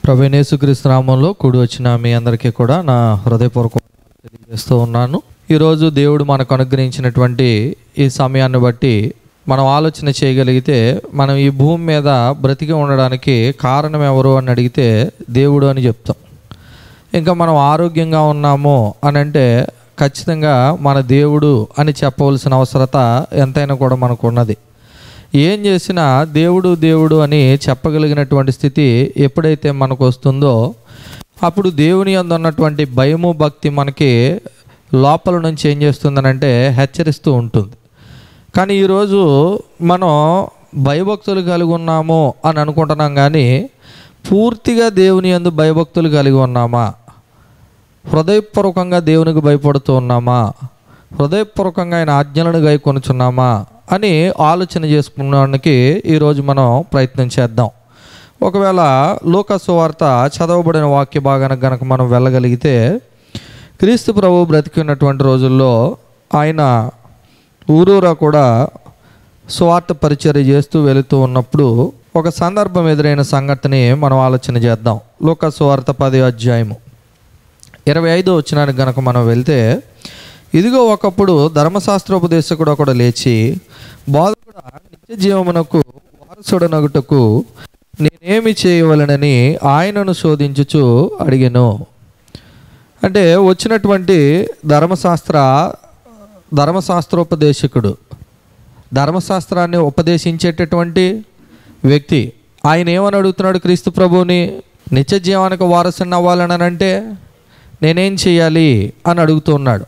ప్రభువైన యేసుక్రీస్తు నామములో కూడి వచ్చిన మీ అందరికీ కూడా నా హృదయపూర్వక తెలియజేస్తూ ఉన్నాను. ఈరోజు దేవుడు మనకు అనుగ్రహించినటువంటి ఈ సమయాన్ని బట్టి మనం ఆలోచన చేయగలిగితే మనం ఈ భూమి మీద బ్రతికి ఉండడానికి కారణం ఎవరు అని అడిగితే దేవుడు అని చెప్తాం. ఇంకా మనం ఆరోగ్యంగా ఉన్నాము అని అంటే ఖచ్చితంగా మన దేవుడు అని చెప్పవలసిన అవసరత ఎంతైనా కూడా మనకు ఉన్నది. ఏం చేసినా దేవుడు దేవుడు అని చెప్పగలిగినటువంటి స్థితి ఎప్పుడైతే మనకు వస్తుందో అప్పుడు దేవుని యందు ఉన్నటువంటి భయము భక్తి మనకి లోపల నుంచి ఏం చేస్తుందనంటే హెచ్చరిస్తూ ఉంటుంది. కానీ ఈరోజు మనం భయభక్తులు కలిగి ఉన్నాము అని అనుకుంటున్నాం, కానీ పూర్తిగా దేవుని యందు భయభక్తులు కలిగి ఉన్నామా? హృదయపూర్వకంగా దేవునికి భయపడుతూ ఉన్నామా? హృదయపూర్వకంగా ఆయన ఆజ్ఞలను గైకొనుచున్నామా అని ఆలోచన చేసుకున్నానికి ఈరోజు మనం ప్రయత్నం చేద్దాం. ఒకవేళ లూకా సువార్త చదవబడిన వాక్య భాగానికి గనక మనం వెళ్ళగలిగితే, క్రీస్తు ప్రభువు బ్రతికి ఉన్నటువంటి రోజుల్లో ఆయన ఊరూరా కూడా సువార్త పరిచర్య చేస్తూ వెళుతూ ఉన్నప్పుడు ఒక సందర్భం ఎదురైన సంగతిని మనం ఆలోచన చేద్దాం. లూకా సువార్త 10వ అధ్యాయము 25వ వచనానికి గనక మనం వెళ్తే, ఇదిగో ఒకప్పుడు ధర్మశాస్త్రోపదేశకుడు ఒకడు లేచి, బోధకుడా, నిత్య జీవమునకు వారసుడనగుటకు నేనేమి చేయవలనని ఆయనను శోధించుచు అడిగెను. అంటే వచ్చినటువంటి ధర్మశాస్త్రోపదేశకుడు, ధర్మశాస్త్రాన్ని ఉపదేశించేటటువంటి వ్యక్తి, ఆయన ఏమని అడుగుతున్నాడు క్రీస్తు ప్రభువుని? నిత్య జీవానికి వారసుని అవ్వాలని అంటే నేనేం చేయాలి అని అడుగుతున్నాడు.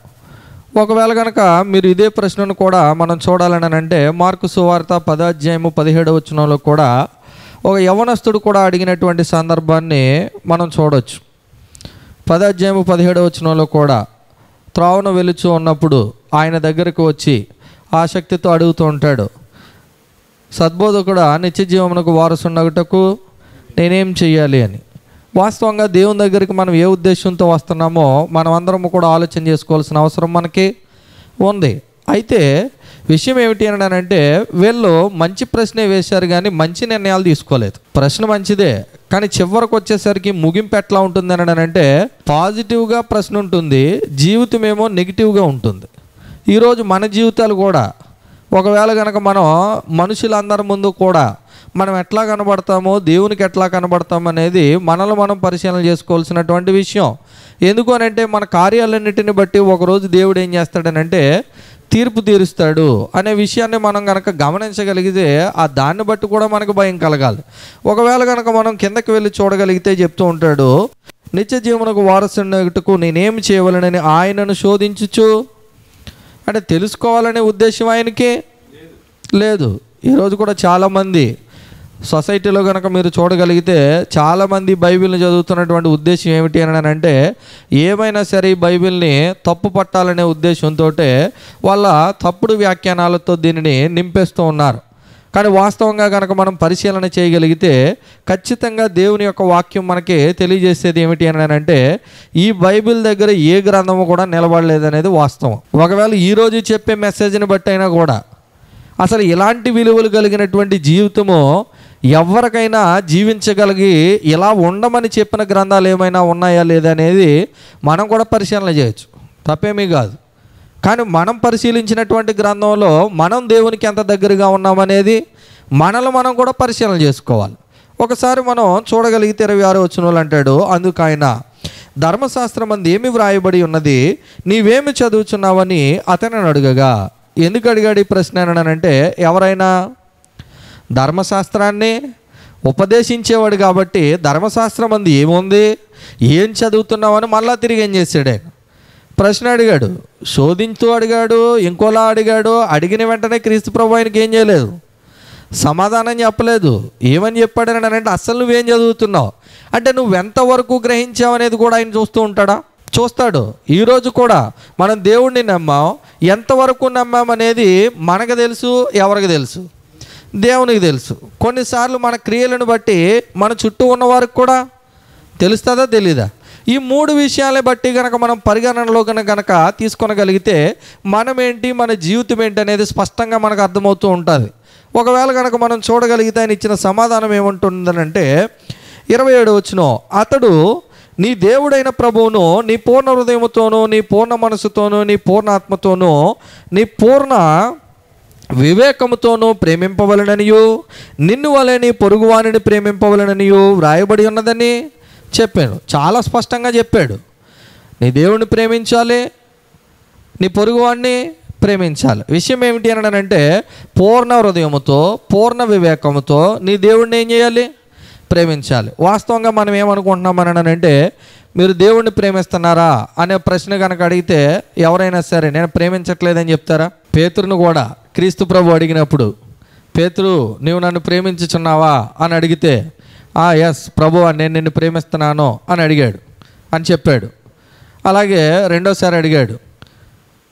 ఒకవేళ కనుక మీరు ఇదే ప్రశ్నను కూడా మనం చూడాలని అంటే మార్కు సువార్త 10వ అధ్యాయము 17వ వచనంలో కూడా ఒక యవనస్తుడు కూడా అడిగినటువంటి సందర్భాన్ని మనం చూడవచ్చు. 10వ అధ్యాయము 17వ వచనంలో కూడా త్రోవను వెలుచు ఉన్నప్పుడు ఆయన దగ్గరకు వచ్చి ఆసక్తితో అడుగుతూ ఉంటాడు, సద్బోధకుడా, నిత్య జీవమునకు వారసునగుటకు నేనేం చెయ్యాలి అని. వాస్తవంగా దేవుని దగ్గరికి మనం ఏ ఉద్దేశంతో వస్తున్నామో మనం అందరం కూడా ఆలోచన చేసుకోవాల్సిన అవసరం మనకి ఉంది. అయితే విషయం ఏమిటి అని అంటే, వీళ్ళు మంచి ప్రశ్నే వేశారు కానీ మంచి నిర్ణయాలు తీసుకోలేదు. ప్రశ్న మంచిదే, కానీ చివరికి వచ్చేసరికి ముగింపు ఎట్లా ఉంటుంది అని అంటే పాజిటివ్గా ప్రశ్న ఉంటుంది, జీవితం ఏమో నెగిటివ్గా ఉంటుంది. ఈరోజు మన జీవితాలు కూడా ఒకవేళ కనుక మనం మనుషులందరి ముందు కూడా మనం ఎట్లా కనబడతామో, దేవునికి ఎట్లా కనబడతాం అనేది మనల్ని మనం పరిశీలన చేసుకోవాల్సినటువంటి విషయం. ఎందుకు అని అంటే మన కార్యాలన్నిటిని బట్టి ఒకరోజు దేవుడు ఏం చేస్తాడనంటే తీర్పు తీరుస్తాడు అనే విషయాన్ని మనం కనుక గమనించగలిగితే ఆ దాన్ని బట్టి కూడా మనకు భయం కలగాలి. ఒకవేళ కనుక మనం కిందకి వెళ్ళి చూడగలిగితే చెప్తూ ఉంటాడు, నిత్య జీవనకు వారసునగుటకు నేనేమి చేయవలనని ఆయనను శోధించుచు. అంటే తెలుసుకోవాలనే ఉద్దేశం ఆయనకి లేదు. ఈరోజు కూడా చాలామంది సొసైటీలో కనుక మీరు చూడగలిగితే చాలామంది బైబిల్ని చదువుతున్నటువంటి ఉద్దేశం ఏమిటి అని అంటే ఏమైనా సరే ఈ బైబిల్ని తప్పు పట్టాలనే ఉద్దేశంతో వాళ్ళ తప్పుడు వ్యాఖ్యానాలతో దీనిని నింపేస్తూ ఉన్నారు. కానీ వాస్తవంగా కనుక మనం పరిశీలన చేయగలిగితే ఖచ్చితంగా దేవుని యొక్క వాక్యం మనకి తెలియజేసేది ఏమిటి అని అంటే ఈ బైబిల్ దగ్గర ఏ గ్రంథము కూడా నిలబడలేదనేది వాస్తవం. ఒకవేళ ఈరోజు చెప్పే మెసేజ్ని బట్టి అయినా కూడా అసలు ఇలాంటి విలువలు కలిగినటువంటి జీవితము ఎవరికైనా జీవించగలిగి ఇలా ఉండమని చెప్పిన గ్రంథాలు ఏమైనా ఉన్నాయా లేదా అనేది మనం కూడా పరిశీలన చేయొచ్చు, తప్పేమీ కాదు. కానీ మనం పరిశీలించినటువంటి గ్రంథంలో మనం దేవునికి ఎంత దగ్గరగా ఉన్నామనేది మనల్ని మనం కూడా పరిశీలన చేసుకోవాలి. ఒకసారి మనం చూడగలిగితే 26వ వచనంలో అంటాడు, అందుకు ఆయన, ధర్మశాస్త్రం అందు ఏమి వ్రాయబడి ఉన్నది, నీవేమి చదువుచున్నావని అతనిని అడుగగా. ఎందుకు అడిగాడు ఈ ప్రశ్న అంటే, ఎవరైనా ధర్మశాస్త్రాన్ని ఉపదేశించేవాడు కాబట్టి ధర్మశాస్త్రం అందు ఏముంది, ఏం చదువుతున్నావని మళ్ళా తిరిగి ఏం చేశాడు, ప్రశ్న అడిగాడు, శోధించుతూ అడిగాడు, ఇంకోలా అడిగాడు. అడిగిన వెంటనే క్రీస్తు ప్రభు ఆయనకి ఏం చేయలేదు, సమాధానం చెప్పలేదు. ఏమని చెప్పాడు అని అంటే, అసలు నువ్వేం చదువుతున్నావు అంటే నువ్వెంతవరకు గ్రహించావు అనేది కూడా ఆయన చూస్తూ ఉంటాడా? చూస్తాడు. ఈరోజు కూడా మనం దేవుణ్ణి నమ్మాం, ఎంతవరకు నమ్మామనేది మనకు తెలుసు, ఎవరికి తెలుసు? దేవునికి తెలుసు. కొన్నిసార్లు మన క్రియలను బట్టి మన చుట్టూ ఉన్నవారికి కూడా తెలుస్తుందా తెలీదా? ఈ మూడు విషయాలే బట్టి కనుక మనం పరిగణనలో కనుక తీసుకొనగలిగితే మనమేంటి, మన జీవితం ఏంటి అనేది స్పష్టంగా మనకు అర్థమవుతూ ఉంటుంది. ఒకవేళ కనుక మనం చూడగలిగితే ఆయన ఇచ్చిన సమాధానం ఏముంటుందనంటే, 27వ వచనం, అతడు నీ దేవుడైన ప్రభువును నీ పూర్ణ హృదయముతోనూ నీ పూర్ణ మనసుతోనూ నీ పూర్ణ ఆత్మతోనూ నీ పూర్ణ వివేకముతోనూ ప్రేమింపవలననియు నిన్ను వలె నీ పొరుగువానిని ప్రేమింపవలననియు వ్రాయబడి ఉన్నదని చెప్పాను. చాలా స్పష్టంగా చెప్పాడు. నీ దేవుడిని ప్రేమించాలి, నీ పొరుగువాడిని ప్రేమించాలి. విషయం ఏమిటి అనంటే పూర్ణ హృదయముతో పూర్ణ వివేకముతో నీ దేవుడిని ఏం చేయాలి? ప్రేమించాలి. వాస్తవంగా మనం ఏమనుకుంటున్నాం అనంటే మీరు దేవుడిని ప్రేమిస్తున్నారా అనే ప్రశ్న కనుక అడిగితే ఎవరైనా సరే నేను ప్రేమించట్లేదని చెప్తారా? పేతురును కూడా క్రీస్తు ప్రభు అడిగినప్పుడు, పేతురు నీవు నన్ను ప్రేమించుచున్నావా అని అడిగితే ఎస్ ప్రభువా నేను నిన్ను ప్రేమిస్తున్నాను అని అడిగాడు అని చెప్పాడు. అలాగే రెండోసారి అడిగాడు.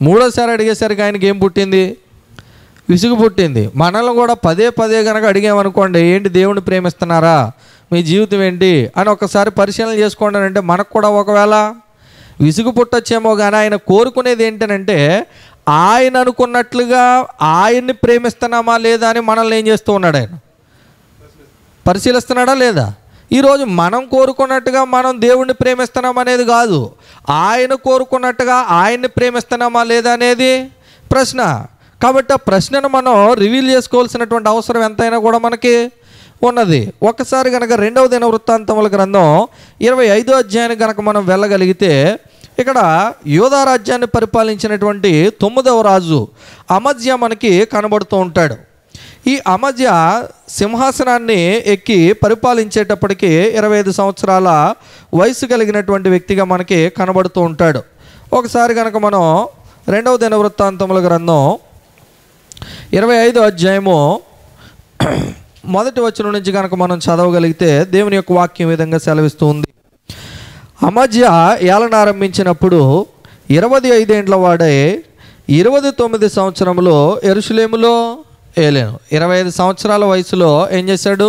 మూడోసారి అడిగేసరికి ఆయనకి ఏం పుట్టింది? విసుగు పుట్టింది. మనల్ని కూడా పదే పదే కనుక అడిగామనుకోండి, ఏంటి దేవుని ప్రేమిస్తున్నారా, మీ జీవితం ఏంటి అని ఒకసారి పరిశీలన చేసుకోండి అంటే మనకు కూడా ఒకవేళ విసుగు పుట్టొచ్చేమో. కానీ ఆయన కోరుకునేది ఏంటనంటే ఆయన అనుకున్నట్లుగా ఆయన్ని ప్రేమిస్తున్నామా లేదా అని మనల్ని ఏం చేస్తూ ఉన్నాడు? ఆయన పరిశీలిస్తున్నాడా లేదా? ఈరోజు మనం కోరుకున్నట్టుగా మనం దేవుణ్ణి ప్రేమిస్తున్నాం అనేది కాదు, ఆయన కోరుకున్నట్టుగా ఆయన్ని ప్రేమిస్తున్నామా లేదా అనేది ప్రశ్న. కాబట్టి ఆ ప్రశ్నను మనం రివీల్ చేసుకోవాల్సినటువంటి అవసరం ఎంతైనా కూడా మనకి ఉన్నది. ఒకసారి కనుక 2వ దినవృత్తాంతముల గ్రంథం 25వ అధ్యాయానికి కనుక మనం వెళ్ళగలిగితే ఇక్కడ యూదా రాజ్యాన్ని పరిపాలించినటువంటి 9వ రాజు అమజ్యా మనకి కనబడుతూ ఉంటాడు. ఈ అమజ్యా సింహాసనాన్ని ఎక్కి పరిపాలించేటప్పటికి 25 సంవత్సరాల వయసు కలిగినటువంటి వ్యక్తిగా మనకి కనబడుతూ ఉంటాడు. ఒకసారి కనుక మనం 2వ దినవృత్తాంతముల గ్రంథం 25వ అధ్యాయము 1వ వచనం నుంచి కనుక మనం చదవగలిగితే దేవుని యొక్క వాక్యం విధంగా సెలవిస్తూ ఉంది. అమజ్యా ఏలన ఆరంభించినప్పుడు 25 ఏండ్ల వాడే 29 సంవత్సరంలో యెరూషలేములో ఏలేను. 25 సంవత్సరాల వయసులో ఏం చేశాడు?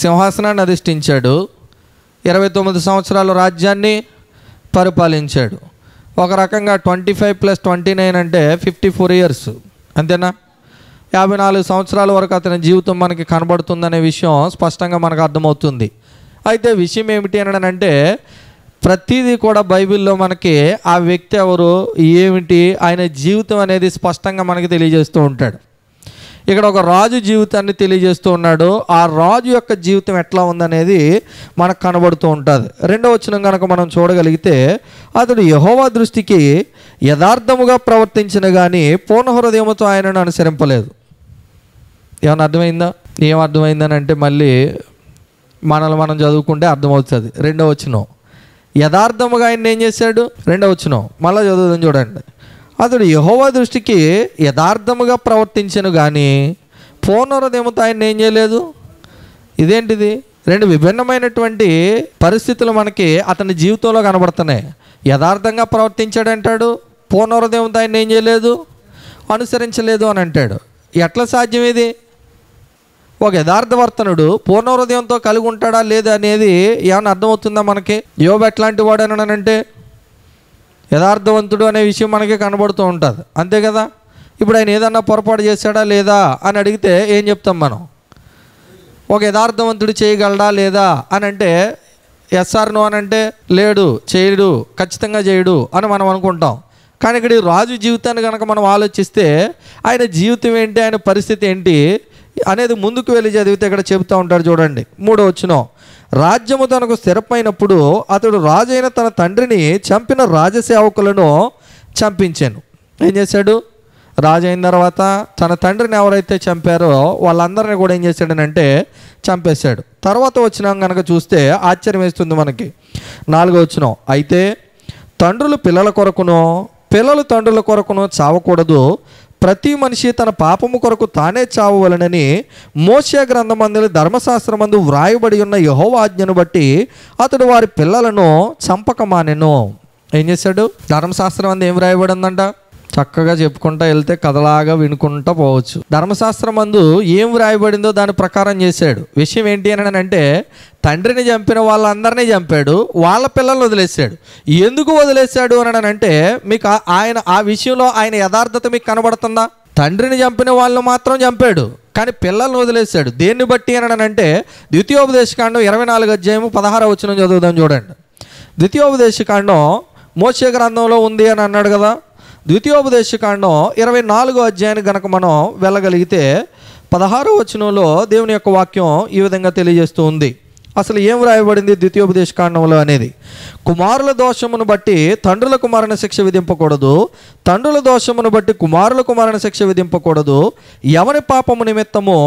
సింహాసనాన్ని అధిష్ఠించాడు. 29 సంవత్సరాల రాజ్యాన్ని పరిపాలించాడు. ఒక రకంగా 25 + 29 అంటే 54 ఇయర్స్, అంతేనా? 54 సంవత్సరాల వరకు అతని జీవితం మనకి కనబడుతుందనే విషయం స్పష్టంగా మనకు అర్థమవుతుంది. అయితే విషయం ఏమిటి అంటే ప్రతిదీ కూడా బైబిల్లో మనకి ఆ వ్యక్తి ఎవరు, ఏమిటి, ఆయన జీవితం అనేది స్పష్టంగా మనకి తెలియజేస్తూ ఉంటాడు. ఇక్కడ ఒక రాజు జీవితాన్ని తెలియజేస్తూ ఉన్నాడు. ఆ రాజు యొక్క జీవితం ఎట్లా ఉందనేది మనకు కనబడుతూ ఉంటుంది. 2వ వచనం కనుక మనం చూడగలిగితే అతడు యెహోవా దృష్టికి యథార్థముగా ప్రవర్తించిన కానీ పూర్ణ హృదయముతో ఆయనను అనుసరింపలేదు. ఏమన్నా అర్థమైందా? ఏం అర్థమైందని అంటే మళ్ళీ మనల్ని మనం చదువుకుంటే అర్థమవుతుంది. 2వ వచనం యథార్థముగా ఆయన ఏం చేశాడు? 2వ వచనం మళ్ళీ చదువుదాం చూడండి. అతడు యెహోవా దృష్టికి యథార్థముగా ప్రవర్తించను కానీ పూర్ణ హృదయముతో ఆయన ఏం చేయలేదు. ఇదేంటిది? 2 విభిన్నమైనటువంటి పరిస్థితులు మనకి అతని జీవితంలో కనబడుతున్నాయి. యథార్థంగా ప్రవర్తించాడంటాడు, పూర్ణ హృదయంతో ఆయన ఏం చేయలేదు, అనుసరించలేదు అని అంటాడు. ఎట్లా సాధ్యం ఇది? ఒక యథార్థవర్తనుడు పూర్ణ హృదయంతో కలిగి ఉంటాడా లేదా అనేది ఏమన్నా అర్థమవుతుందా మనకి? యోబు ఎట్లాంటి వాడు అంటే యథార్థవంతుడు అనే విషయం మనకి కనబడుతూ ఉంటుంది, అంతే కదా? ఇప్పుడు ఆయన ఏదన్నా పొరపాటు చేశాడా లేదా అని అడిగితే ఏం చెప్తాం మనం? ఒక యథార్థవంతుడు చేయగలడా లేదా అని అంటే ఎస్ఆర్ నో అని అంటే లేడు, చేయడు, ఖచ్చితంగా చేయడు అని మనం అనుకుంటాం. కానీ ఇక్కడ రాజు జీవితాన్ని కనుక మనం ఆలోచిస్తే ఆయన జీవితం ఏంటి, ఆయన పరిస్థితి ఏంటి అనేది ముందుకు వెళ్ళి చదివితే ఇక్కడ చెబుతూ ఉంటారు. చూడండి 3వ వచనం. రాజ్యము తనకు స్థిరమైనప్పుడు అతడు రాజైన తన తండ్రిని చంపిన రాజసేవకులను చంపించాను. ఏం చేశాడు? రాజు అయిన తర్వాత తన తండ్రిని ఎవరైతే చంపారో వాళ్ళందరినీ కూడా ఏం చేశాడనంటే చంపేశాడు. తర్వాత వచనం కనుక చూస్తే ఆశ్చర్యం వేస్తుంది మనకి. 4వ వచనం. అయితే తండ్రులు పిల్లల కొరకునో పిల్లలు తండ్రుల కొరకునో చావకూడదు, ప్రతి మనిషి తన పాపము కొరకు తానే చావవలెనని మోషే గ్రంథమందు ధర్మశాస్త్రమందు వ్రాయబడి ఉన్న యెహోవా ఆజ్ఞను బట్టి అతడు వారి పిల్లలను చంపక మానెను. ఏం చేశాడు? ధర్మశాస్త్రం అందు ఏం వ్రాయబడి ఉందంట? చక్కగా చెప్పుకుంటా వెళ్తే కథలాగా వినుకుంటా పోవచ్చు. ధర్మశాస్త్రం అందు ఏం వ్రాయబడిందో దాని ప్రకారం చేశాడు. విషయం ఏంటి అని అంటే తండ్రిని చంపిన వాళ్ళందరినీ చంపాడు, వాళ్ళ పిల్లల్ని వదిలేశాడు. ఎందుకు వదిలేశాడు అని అంటే మీకు ఆయన ఆ విషయంలో ఆయన యథార్థత మీకు కనబడుతుందా? తండ్రిని చంపిన వాళ్ళని మాత్రం చంపాడు, కానీ పిల్లల్ని వదిలేశాడు. దేన్ని బట్టి అని అంటే ద్వితీయోపదేశకాండం 24:16 చదువుదాం చూడండి. ద్వితీయోపదేశకాండం మోషే గ్రంథంలో ఉంది అని అన్నాడు కదా. ద్వితీయోపదేశకాండం 24 గనక మనం వెళ్ళగలిగితే 16 దేవుని యొక్క వాక్యం ఈ విధంగా తెలియజేస్తూ ఉంది. అసలు ఏం రాయబడింది ద్వితీయోపదేశకాండంలో అనేది? కుమారుల దోషమును బట్టి తండ్రులకు మరణ శిక్ష విధింపకూడదు, తండ్రుల దోషమును బట్టి కుమారులకు మరణ శిక్ష విధింపకూడదు, ఎవరి పాపము నిమిత్తము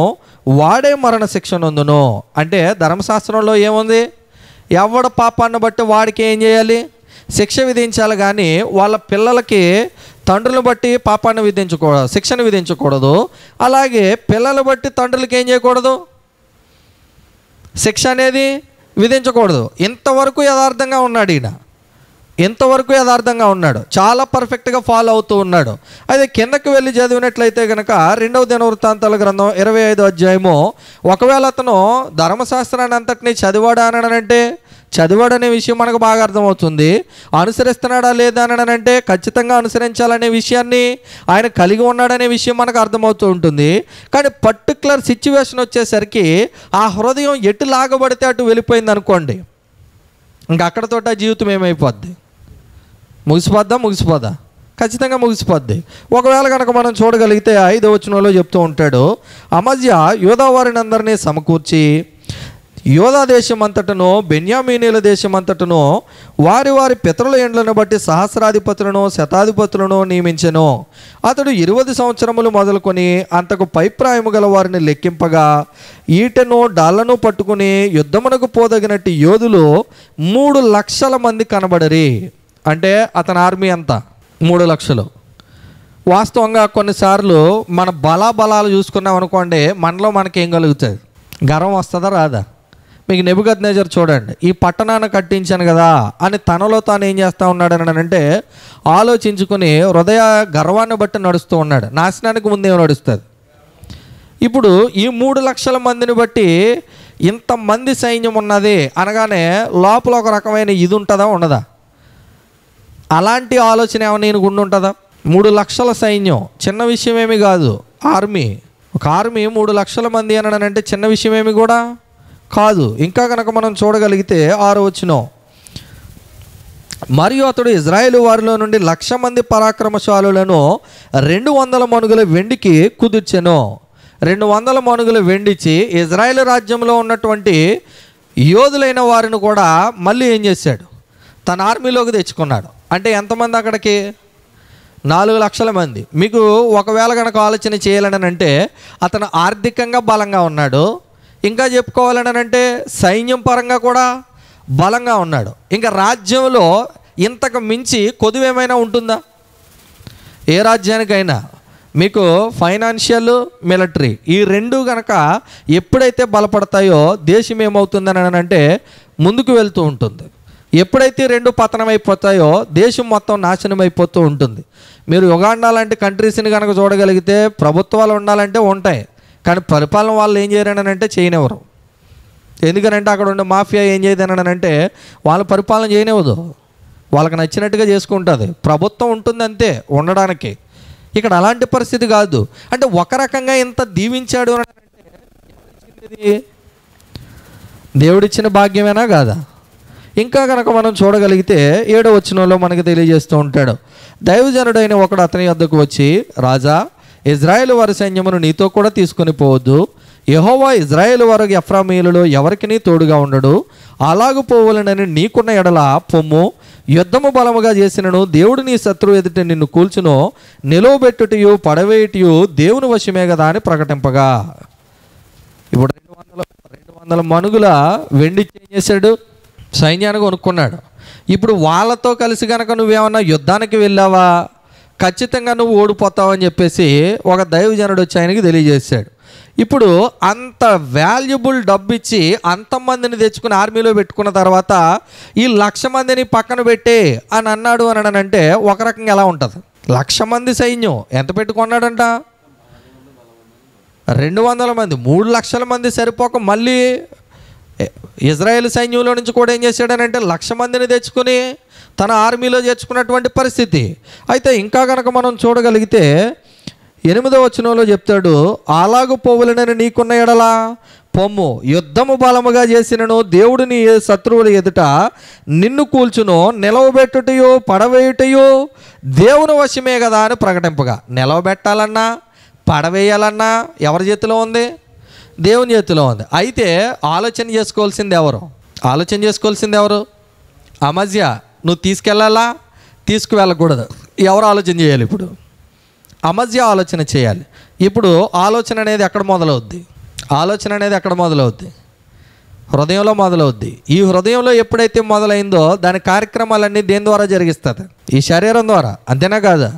వాడే మరణ శిక్ష నొందును. అంటే ధర్మశాస్త్రంలో ఏముంది? ఎవడ పాపాన్ని బట్టి వాడికి ఏం చేయాలి? శిక్ష విధించాలి. కానీ వాళ్ళ పిల్లలకి తండ్రులను బట్టి పాపాన్ని విధించకూడదు, శిక్షను విధించకూడదు. అలాగే పిల్లలు బట్టి తండ్రులకి ఏం చేయకూడదు? శిక్ష అనేది విధించకూడదు. ఇంతవరకు యథార్థంగా ఉన్నాడు ఈయన, ఇంతవరకు యథార్థంగా ఉన్నాడు, చాలా పర్ఫెక్ట్గా ఫాలో అవుతూ ఉన్నాడు. అయితే కిందకి వెళ్ళి చదివినట్లయితే కనుక 2వ దినవృత్తాంతాల గ్రంథం 25 ఒకవేళ అతను ధర్మశాస్త్రాన్ని అంతటినీ చదివాడా అని చదివాడనే విషయం మనకు బాగా అర్థమవుతుంది. అనుసరిస్తున్నాడా లేదా అని ఖచ్చితంగా అనుసరించాలనే విషయాన్ని ఆయన కలిగి ఉన్నాడనే విషయం మనకు అర్థమవుతూ ఉంటుంది. కానీ పర్టికులర్ సిచ్యువేషన్ వచ్చేసరికి ఆ హృదయం ఎటు లాగబడితే అటు వెళ్ళిపోయింది అనుకోండి, ఇంకా అక్కడతోట జీవితం ఏమైపోద్ది? ముగిసిపోద్దా? ఖచ్చితంగా ముగిసిపోద్ది. ఒకవేళ కనుక మనం చూడగలిగితే 5వ వచనంలో చెప్తూ ఉంటాడు, అమజ్యా యూదా వారిని అందరినీ సమకూర్చి యోధా దేశం అంతటను బెన్యామీనీల దేశం అంతటను వారి వారి పితరుల ఎండ్లను బట్టి సహస్రాధిపతులను శతాధిపతులను నియమించెను. అతడు 20 సంవత్సరములు మొదలుకొని అంతకు పైప్రాయము గల వారిని లెక్కింపగా ఈటెను డాళ్లను పట్టుకుని యుద్ధమునకు పోదగినట్టు యోధులు 3 లక్షల మంది కనబడరి. అంటే అతని ఆర్మీ అంతా 3 లక్షలు. వాస్తవంగా కొన్నిసార్లు మన బలాలు చూసుకున్నాం అనుకోండి, మనలో మనకేం కలుగుతుంది? గర్వం వస్తుందా రాదా? మీకు నెబుకద్నెజర్ చూడండి, ఈ పట్టణాన్ని కట్టించాను కదా అని తనలో తాను ఏం చేస్తూ ఉన్నాడు అని అంటే ఆలోచించుకుని హృదయ గర్వాన్ని బట్టి నడుస్తూ ఉన్నాడు. నాశనానికి ముందేమో నడుస్తుంది. ఇప్పుడు ఈ 3 లక్షల మందిని బట్టి ఇంతమంది సైన్యం ఉన్నది అనగానే లోపల ఒక రకమైన ఇది ఉంటుందా ఉండదా? అలాంటి ఆలోచన ఏమైనా నేను గుండు ఉంటుందా? 3 లక్షల సైన్యం చిన్న విషయం ఏమి కాదు. ఒక ఆర్మీ 3 లక్షల మంది అని అంటే చిన్న విషయం ఏమి కూడా కాదు. ఇంకా కనుక మనం చూడగలిగితే 6వ వచనం, మరియు అతడు ఇజ్రాయేలు వారిలో నుండి 1,00,000 మంది పరాక్రమశాలులను 200 మణుగుల వెండికి కుదుర్చెను. 200 మణుగుల వెండిచి ఇజ్రాయేల్ రాజ్యంలో ఉన్నటువంటి యోధులైన వారిని కూడా మళ్ళీ ఏం చేశాడు? తన ఆర్మీలోకి తెచ్చుకున్నాడు. అంటే ఎంతమంది అక్కడికి? 4 లక్షల మంది. మీకు ఒకవేళ కనుక ఆలోచన చేయాలని అంటే అతను ఆర్థికంగా బలంగా ఉన్నాడు, ఇంకా చెప్పుకోవాలని అంటే సైన్యం పరంగా కూడా బలంగా ఉన్నాడు. ఇంకా రాజ్యంలో ఇంతకు మించి కొదువేమైనా ఉంటుందా? ఏ రాజ్యానికైనా మీకు ఫైనాన్షియల్, మిలిటరీ ఈ 2 కనుక ఎప్పుడైతే బలపడతాయో దేశం ఏమవుతుందని అంటే ముందుకు వెళ్తూ ఉంటుంది. ఎప్పుడైతే 2 పతనం అయిపోతాయో దేశం మొత్తం నాశనం అయిపోతూ ఉంటుంది. మీరు యుగాండా లాంటి కంట్రీస్ని కనుక చూడగలిగితే ప్రభుత్వాలు ఉండాలంటే ఉంటాయి, కానీ పరిపాలన వాళ్ళు ఏం చేయరని అంటే చేయనివ్వరు. ఎందుకనంటే అక్కడ ఉండే మాఫియా ఏం చేయదనని అంటే వాళ్ళ పరిపాలన చేయనివ్వదు, వాళ్ళకి నచ్చినట్టుగా చేసుకుంటుంది. ప్రభుత్వం ఉంటుంది అంతే ఉండడానికి. ఇక్కడ అలాంటి పరిస్థితి కాదు. అంటే ఒక రకంగా ఇంత దీవించాడు అని అంటే దేవుడిచ్చిన భాగ్యమేనా కాదా? ఇంకా కనుక మనం చూడగలిగితే 7వ వచనంలో మనకు తెలియజేస్తూ ఉంటాడు, దైవజనుడైన ఒకడు అతని వద్దకు వచ్చి, రాజా, ఇజ్రాయేలు వారి సైన్యమును నీతో కూడా తీసుకొని పోవద్దు. యెహోవా ఇజ్రాయేలు వారికి ఎఫ్రామీయులలో ఎవరికి తోడుగా ఉండడు. అలాగు పోవాలనని నీకున్న ఎడల పొమ్ము, యుద్ధము బలముగా చేసినను దేవుడు నీ శత్రువు ఎదుట నిన్ను కూల్చును, నిలువబెట్టుటయు పడవేయటయు దేవుని వశమే కదా అని ప్రకటింపగా. ఇప్పుడు 200 మణుగుల వెండి ఏం చేశాడు? సైన్యాన్ని కొనుక్కున్నాడు. ఇప్పుడు వాళ్ళతో కలిసి కనుక నువ్వేమన్నా యుద్ధానికి వెళ్ళావా, ఖచ్చితంగా నువ్వు ఓడిపోతావని చెప్పేసి ఒక దైవజనుడు వచ్చి ఆయనకి తెలియజేశాడు. ఇప్పుడు అంత వాల్యుబుల్ డబ్బు ఇచ్చి అంతమందిని తెచ్చుకుని ఆర్మీలో పెట్టుకున్న తర్వాత ఈ 1,00,000 మందిని పక్కన పెట్టే అని అన్నాడు అని అంటే ఒక రకంగా ఎలా ఉంటుంది? 1,00,000 మంది సైన్యం ఎంత పెట్టుకున్నాడంట? 200 మంది. 3 లక్షల మంది సరిపోక మళ్ళీ ఇజ్రాయేల్ సైన్యంలో నుంచి కూడా ఏం చేశాడనంటే 1,00,000 మందిని తెచ్చుకొని తన ఆర్మీలో చేర్చుకున్నటువంటి పరిస్థితి. అయితే ఇంకా కనుక మనం చూడగలిగితే 8వ వచనంలో చెప్తాడు, అలాగు పోవులనని నీకున్న ఎడలా పొమ్ము, యుద్ధము బలముగా చేసినను దేవుడు నీ శత్రువుల ఎదుట నిన్ను కూల్చును, నిలవబెట్టుటయో పడవేయుటయో దేవుని వశమే కదా అని ప్రకటింపగా. నిలవబెట్టాలన్నా పడవేయాలన్నా ఎవరి చేతిలో ఉంది? దేవుని చేతిలో ఉంది. అయితే ఆలోచన చేసుకోవాల్సింది ఎవరు? అమజ్యా. నువ్వు తీసుకెళ్ళాలా తీసుకువెళ్ళకూడదు? ఎవరు ఆలోచన చేయాలి? ఇప్పుడు అమజ్యా ఆలోచన చేయాలి. ఇప్పుడు ఆలోచన అనేది ఎక్కడ మొదలవుద్ది? హృదయంలో మొదలవుద్ది. ఈ హృదయంలో ఎప్పుడైతే మొదలైందో దాని కార్యక్రమాలన్నీ దేని ద్వారా జరిగిస్తుంది? ఈ శరీరం ద్వారా. అంతేనా కాదా?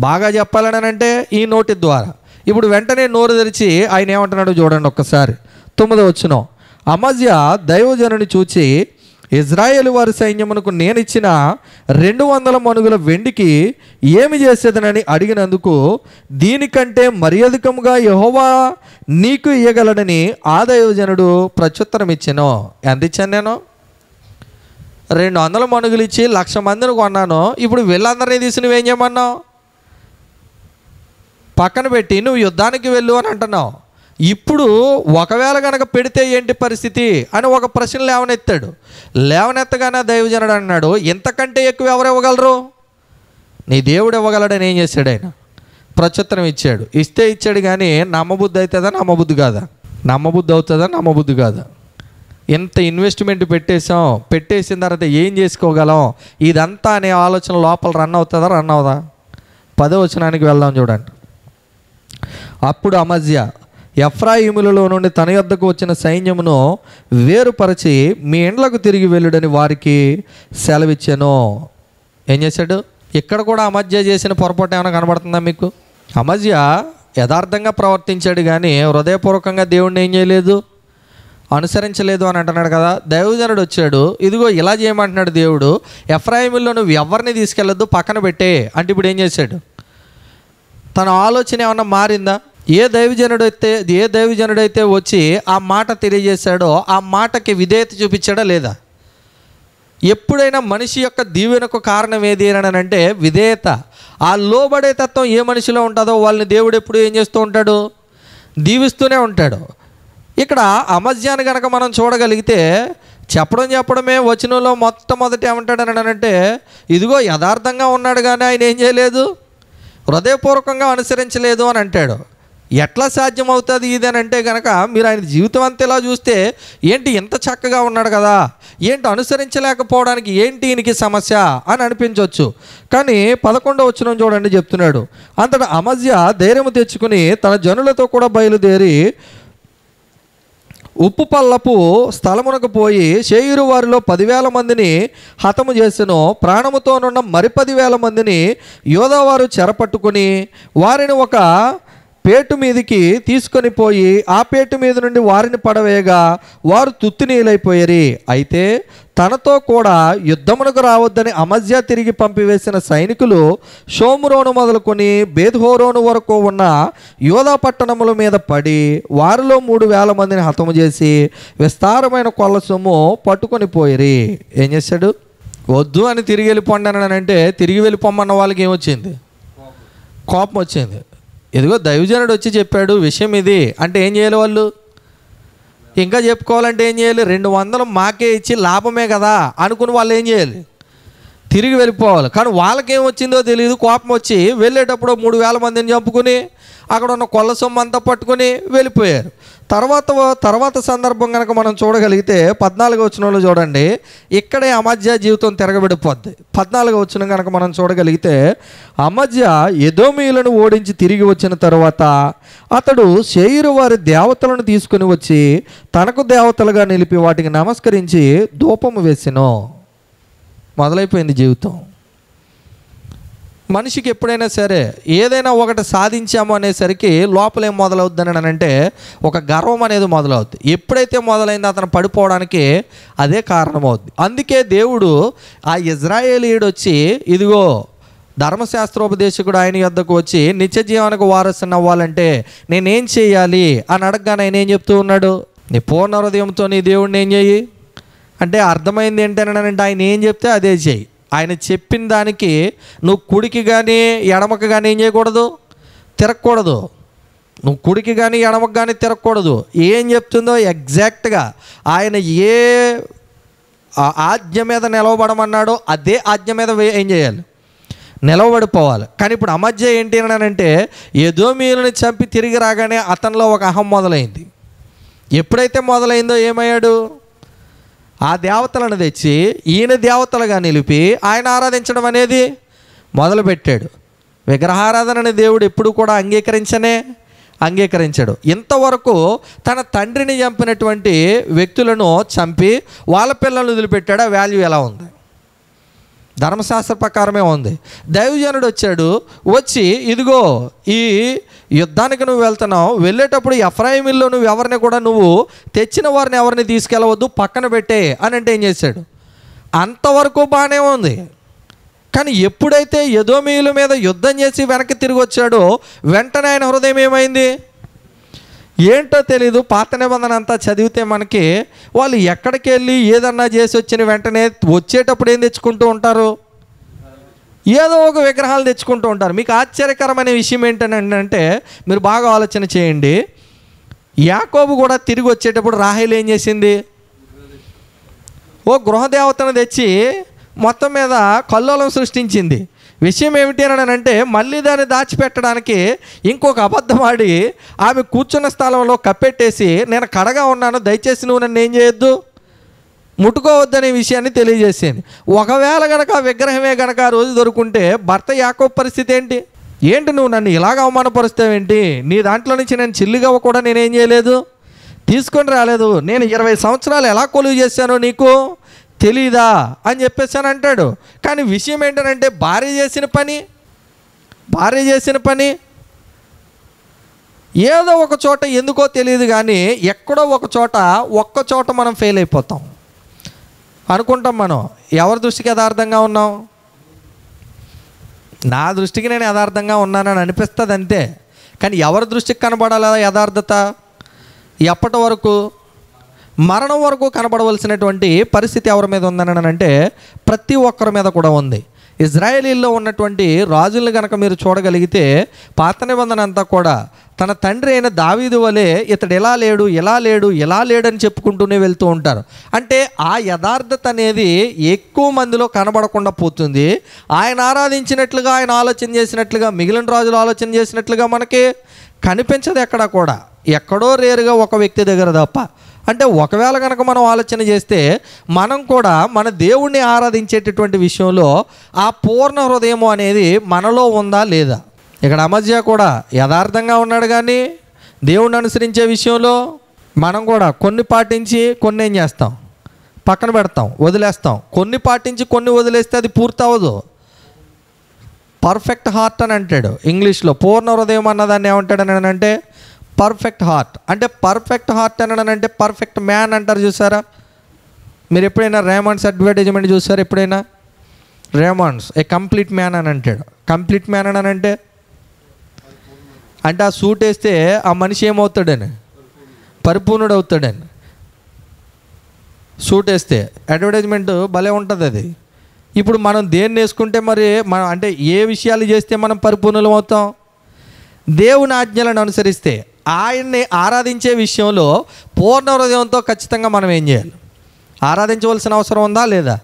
బాగా చెప్పాలని అంటే ఈ నోటి ద్వారా. ఇప్పుడు వెంటనే నోరు తెరిచి ఆయన ఏమంటున్నాడు చూడండి ఒక్కసారి. 9వ వచనం, అమజ్యా దైవజనుని చూచి, ఇజ్రాయేలు వారి సైన్యమునకు నేను ఇచ్చిన 200 మణుగుల వెండికి ఏమి చేసేదనని అడిగినందుకు, దీనికంటే మరి అధికముగా యెహోవా నీకు ఇయ్యగలడని ఆ దైవజనుడు ప్రత్యుత్తరం ఇచ్చాను. ఎంత ఇచ్చాను నేను? 200 మణుగులు ఇచ్చి 1,00,000 మందిని కొన్నాను. ఇప్పుడు వీళ్ళందరినీ తీసి నువ్వేం చేయమన్నావు? పక్కన పెట్టి నువ్వు యుద్ధానికి వెళ్ళు అని అంటున్నావు. ఇప్పుడు ఒకవేళ కనుక పెడితే ఏంటి పరిస్థితి అని ఒక ప్రశ్న లేవనెత్తాడు. లేవనెత్తగానే దైవజనుడు అన్నాడు, ఇంతకంటే ఎక్కువ ఎవరు ఇవ్వగలరు? నీ దేవుడు ఇవ్వగలడని ఏం చేశాడు? ఆయన ప్రత్యుత్తరం ఇచ్చాడు. ఇచ్చాడు కానీ నమ్మబుద్ధి అవుతుందా నమ్మబుద్ధి కాదా? ఎంత ఇన్వెస్ట్మెంట్ పెట్టేసిన తర్వాత ఏం చేసుకోగలం ఇదంతా అనే ఆలోచన లోపల రన్ అవుదా? 10వ వచనానికి వెళ్దాం చూడండి. అప్పుడు అమజ్యా ఎఫ్రాయిములలో నుండి తన యొద్దకు వచ్చిన సైన్యమును వేరుపరచి మీ ఇండ్లకు తిరిగి వెళ్ళుడని వారికి సెలవిచ్చాను. ఏం చేశాడు? ఇక్కడ కూడా అమజ్యా చేసిన పొరపాటు ఏమైనా కనబడుతుందా మీకు? అమజ్యా యథార్థంగా ప్రవర్తించాడు కానీ హృదయపూర్వకంగా దేవుడిని ఏం చేయలేదు, అనుసరించలేదు అని అంటున్నాడు కదా. దైవజనుడు వచ్చాడు, ఇదిగో ఇలా చేయమంటున్నాడు దేవుడు, ఎఫ్రాయిముల్లో నువ్వు ఎవరిని తీసుకెళ్ళొద్దు, పక్కన పెట్టే అంటే ఇప్పుడు ఏం చేశాడు? తన ఆలోచన ఏమన్నా మారిందా? ఏ దైవజనుడైతే వచ్చి ఆ మాట తెలియజేశాడో ఆ మాటకి విధేయత చూపించాడా లేదా? ఎప్పుడైనా మనిషి యొక్క దీవెనకు కారణం ఏది అని అంటే విధేయత. ఆ లోబడే తత్వం ఏ మనిషిలో ఉంటుందో వాళ్ళని దేవుడు ఎప్పుడు ఏం చేస్తూ ఉంటాడు? దీవిస్తూనే ఉంటాడు. ఇక్కడ అమజ్యాన్ని కనుక మనం చూడగలిగితే చెప్పడమే వచనంలో మొట్టమొదటి ఏమంటాడు అంటే, ఇదిగో యథార్థంగా ఉన్నాడు కానీ ఆయన ఏం చేయలేదు, హృదయపూర్వకంగా అనుసరించలేదు అని అంటాడు. ఎట్లా సాధ్యం అవుతుంది ఇది అని అంటే కనుక మీరు ఆయన జీవితం అంతా ఇలా చూస్తే ఏంటి ఇంత చక్కగా ఉన్నాడు కదా, ఏంటి అనుసరించలేకపోవడానికి ఏంటి ఈయనకి సమస్య అని అనిపించవచ్చు. కానీ 11వ వచనం చూడండి చెప్తున్నాడు, అంతటా అమజ్యా ధైర్యం తెచ్చుకుని తన జనులతో కూడా బయలుదేరి ఉప్పు పల్లపు స్థలమునకు పోయి షేయూరు వారిలో 10,000 మందిని హతము చేసెను. ప్రాణముతోనున్న మరి 10,000 మందిని యోధావారు చెరపట్టుకుని వారిని ఒక పేటు మీదికి తీసుకొని పోయి ఆ పేటు మీద నుండి వారిని పడవేయగా వారు తుత్తునీలైపోయారు. అయితే తనతో కూడా యుద్ధమునకు రావద్దని అమజ్యా తిరిగి పంపివేసిన సైనికులు షోమ్రోను మొదలుకొని బేత్హోరోను వరకు ఉన్న యోధా పట్టణముల మీద పడి వారిలో 3,000 మందిని హతము చేసి విస్తారమైన కొల్ల సొమ్ము పట్టుకొని పోయిరి. ఏం చేశాడు? వద్దు అని తిరిగి వెళ్ళిపోండి అని అంటే తిరిగి వెళ్ళిపోమన్న వాళ్ళకి ఏమొచ్చింది? కోపం వచ్చింది. ఇదిగో దైవజనుడు వచ్చి చెప్పాడు విషయం ఇది అంటే ఏం చేయాలి వాళ్ళు? ఇంకా చెప్పుకోవాలంటే ఏం చేయాలి? 200 మాకే ఇచ్చి లాభమే కదా అనుకుని వాళ్ళు ఏం చేయాలి? తిరిగి వెళ్ళిపోవాలి. కానీ వాళ్ళకేమొచ్చిందో తెలియదు. కోపం వచ్చి వెళ్ళేటప్పుడు 3,000 మందిని చంపుకుని అక్కడ ఉన్న కొల్ల సొమ్ము అంతా పట్టుకుని వెళ్ళిపోయారు. తర్వాత సందర్భం కనుక మనం చూడగలిగితే 14వ వచనంలో చూడండి, ఇక్కడే అమజ్యా జీవితం తిరగబడిపోద్ది. 14వ వచనం కనుక మనం చూడగలిగితే, అమజ్యా ఎదోమీయులను ఓడించి తిరిగి వచ్చిన తర్వాత అతడు షేయూరు వారి దేవతలను తీసుకుని వచ్చి తనకు దేవతలుగా నిలిపి వాటికి నమస్కరించి ధూపము వేసెను. మొదలైపోయింది జీవితం. మనిషికి ఎప్పుడైనా సరే ఏదైనా ఒకటి సాధించాము అనేసరికి లోపల ఏం మొదలవుద్దని అంటే ఒక గర్వం అనేది మొదలవుద్ది. ఎప్పుడైతే మొదలైందో అతను పడిపోవడానికి అదే కారణమవుద్ది. అందుకే దేవుడు ఆ ఇజ్రాయేలీయుడు వచ్చి ఇదిగో ధర్మశాస్త్రోపదేశకుడు ఆయన యొద్దకు వచ్చి నిత్య జీవానికి వారసుని అవ్వాలంటే నేనేం చేయాలి అని అడగగానే ఆయన ఏం చెప్తూ ఉన్నాడు? నీ పూర్ణ హృదయంతో నీ దేవుడిని ఏం చేయి అంటే అర్థమైంది ఏంటనంటే ఆయన ఏం చెప్తే అదే చేయి. ఆయన చెప్పిన దానికి నువ్వు కుడికి కానీ ఎడమకి కానీ ఏం చేయకూడదు, తిరగకూడదు, నువ్వు కుడికి కానీ ఎడమకు కానీ తిరగకూడదు. ఏం చెప్తుందో ఎగ్జాక్ట్గా ఆయన ఏ ఆజ్ఞ మీద నిలవబడమన్నాడో అదే ఆజ్ఞ మీద ఏం చేయాలి, నిలవబడిపోవాలి. కానీ ఇప్పుడు అమధ్య ఏంటి అంటే ఎదోమీయులను చంపి తిరిగి రాగానే అతనిలో ఒక అహం మొదలైంది. ఎప్పుడైతే మొదలైందో ఏమయ్యాడు, ఆ దేవతలను తెచ్చి ఈయన దేవతలుగా నిలిపి ఆయన ఆరాధించడం అనేది మొదలుపెట్టాడు. విగ్రహారాధనని దేవుడు ఎప్పుడు కూడా అంగీకరించాడు. ఇంతవరకు తన తండ్రిని చంపినటువంటి వ్యక్తులను చంపి వాళ్ళ పిల్లలను వదిలిపెట్టాడు. ఆ వాల్యూ ఎలా ఉంది? ధర్మశాస్త్ర ప్రకారమే ఉంది. దైవజనుడు వచ్చి ఇదిగో ఈ యుద్ధానికి నువ్వు వెళ్తున్నావు, వెళ్ళేటప్పుడు ఎఫ్రాయిములో నువ్వు ఎవరిని కూడా నువ్వు తెచ్చిన వారిని ఎవరిని తీసుకెళ్ళవద్దు, పక్కన పెట్టే అని అంటే ఏం చేశాడు? అంతవరకు బాగానే ఉంది. కానీ ఎప్పుడైతే ఎదోమీయుల మీద యుద్ధం చేసి వెనక్కి తిరిగి వచ్చాడో వెంటనే ఆయన హృదయం ఏమైంది ఏంటో తెలీదు. పాత నిబంధన అంతా చదివితే మనకి వాళ్ళు ఎక్కడికి వెళ్ళి ఏదన్నా చేసి వచ్చిన వెంటనే వచ్చేటప్పుడు ఏం తెచ్చుకుంటూ ఉంటారు, ఏదో ఒక విగ్రహాలు తెచ్చుకుంటూ ఉంటారు. మీకు ఆశ్చర్యకరమైన విషయం ఏంటంటే మీరు బాగా ఆలోచన చేయండి. యాకోబు కూడా తిరిగి వచ్చేటప్పుడు రాహేలు ఏం చేసింది, ఓ గృహదేవతను తెచ్చి మొత్తం మీద కల్లోలం సృష్టించింది. విషయం ఏమిటి అని అంటే మళ్ళీ దాన్ని దాచిపెట్టడానికి ఇంకొక అబద్ధం ఆడి ఆమె కూర్చున్న స్థలంలో కప్పెట్టేసి నేను కడగా ఉన్నాను, దయచేసి నువ్వు నన్ను ఏం చేయొద్దు, ముట్టుకోవద్దనే విషయాన్ని తెలియజేసింది. ఒకవేళ గనక ఆ విగ్రహమే గనక ఆ రోజు దొరుకుంటే భర్త యాకోబు పరిస్థితి ఏంటి నువ్వు నన్ను ఇలాగ అవమానపరుస్తావేంటి, నీ దాంట్లో నుంచి నేను చిల్లిగవ్వ కూడా నేనేం చేయలేదు, తీసుకొని రాలేదు, నేను 20 సంవత్సరాలు ఎలా కొలువు చేశానో నీకు తెలీదా అని చెప్పేసి అని అంటాడు. కానీ విషయం ఏంటంటే భార్య చేసిన పని ఏదో ఒక చోట ఎందుకో తెలియదు, కానీ ఎక్కడో ఒక్క చోట మనం ఫెయిల్ అయిపోతాం అనుకుంటాం. మనం ఎవరి దృష్టికి యథార్థంగా ఉన్నాం? నా దృష్టికి నేను యథార్థంగా ఉన్నానని అనిపిస్తుంది అంతే. కానీ ఎవరి దృష్టికి కనబడాలా యథార్థత? ఎప్పటి వరకు? మరణం వరకు కనబడవలసినటువంటి పరిస్థితి ఎవరి మీద ఉందని అంటే ప్రతి ఒక్కరి మీద కూడా ఉంది. ఇజ్రాయేలీల్లో ఉన్నటువంటి రాజులను కనుక మీరు చూడగలిగితే పాత నిబంధన అంతా కూడా తన తండ్రి అయిన దావీదు వలె ఇతడు ఇలా లేడు అని చెప్పుకుంటూనే వెళ్తూ ఉంటారు. అంటే ఆ యథార్థత అనేది ఎక్కువ మందిలో కనబడకుండా పోతుంది. ఆయన ఆరాధించినట్లుగా, ఆయన ఆలోచన చేసినట్లుగా, మిగిలిన రాజులు ఆలోచన చేసినట్లుగా మనకి కనిపించదు ఎక్కడా కూడా, ఎక్కడో రేరుగా ఒక వ్యక్తి దగ్గర తప్ప. అంటే ఒకవేళ కనుక మనం ఆలోచన చేస్తే మనం కూడా మన దేవుణ్ణి ఆరాధించేటటువంటి విషయంలో ఆ పూర్ణ హృదయము అనేది మనలో ఉందా లేదా? ఇక్కడ అమజ్య కూడా యథార్థంగా ఉన్నాడు, కానీ దేవుణ్ణి అనుసరించే విషయంలో మనం కూడా కొన్ని పాటించి కొన్ని ఏం చేస్తాం, పక్కన పెడతాం, వదిలేస్తాం. కొన్ని పాటించి కొన్ని వదిలేస్తే అది పూర్తి అవ్వదు. పర్ఫెక్ట్ హార్ట్ అని అంటాడు ఇంగ్లీష్లో. పూర్ణ హృదయం అన్నదాన్ని ఏమంటాడని అంటే పర్ఫెక్ట్ హార్ట్. అంటే పర్ఫెక్ట్ హార్ట్ అనడంటే పర్ఫెక్ట్ మ్యాన్ అంటారు చూసారా? మీరు ఎప్పుడైనా రేమాండ్స్ అడ్వర్టైజ్మెంట్ చూసారా? ఎప్పుడైనా రేమాండ్స్ ఏ కంప్లీట్ మ్యాన్ అని అంటాడు. కంప్లీట్ మ్యాన్ అని అంటే ఆ సూట్ వేస్తే ఆ మనిషి ఏమవుతాడని, పరిపూర్ణుడు అవుతాడని. సూట్ వేస్తే అడ్వర్టైజ్మెంట్ భలే ఉంటుంది అది. ఇప్పుడు మనం దేన్ని వేసుకుంటే మరి మనం అంటే ఏ విషయాలు చేస్తే మనం పరిపూర్ణులం అవుతాం? దేవుని ఆజ్ఞలను అనుసరిస్తే, ఆయన్ని ఆరాధించే విషయంలో పూర్ణ హృదయంతో ఖచ్చితంగా మనం ఏం చేయాలి? ఆరాధించవలసిన అవసరం ఉందా లేదా?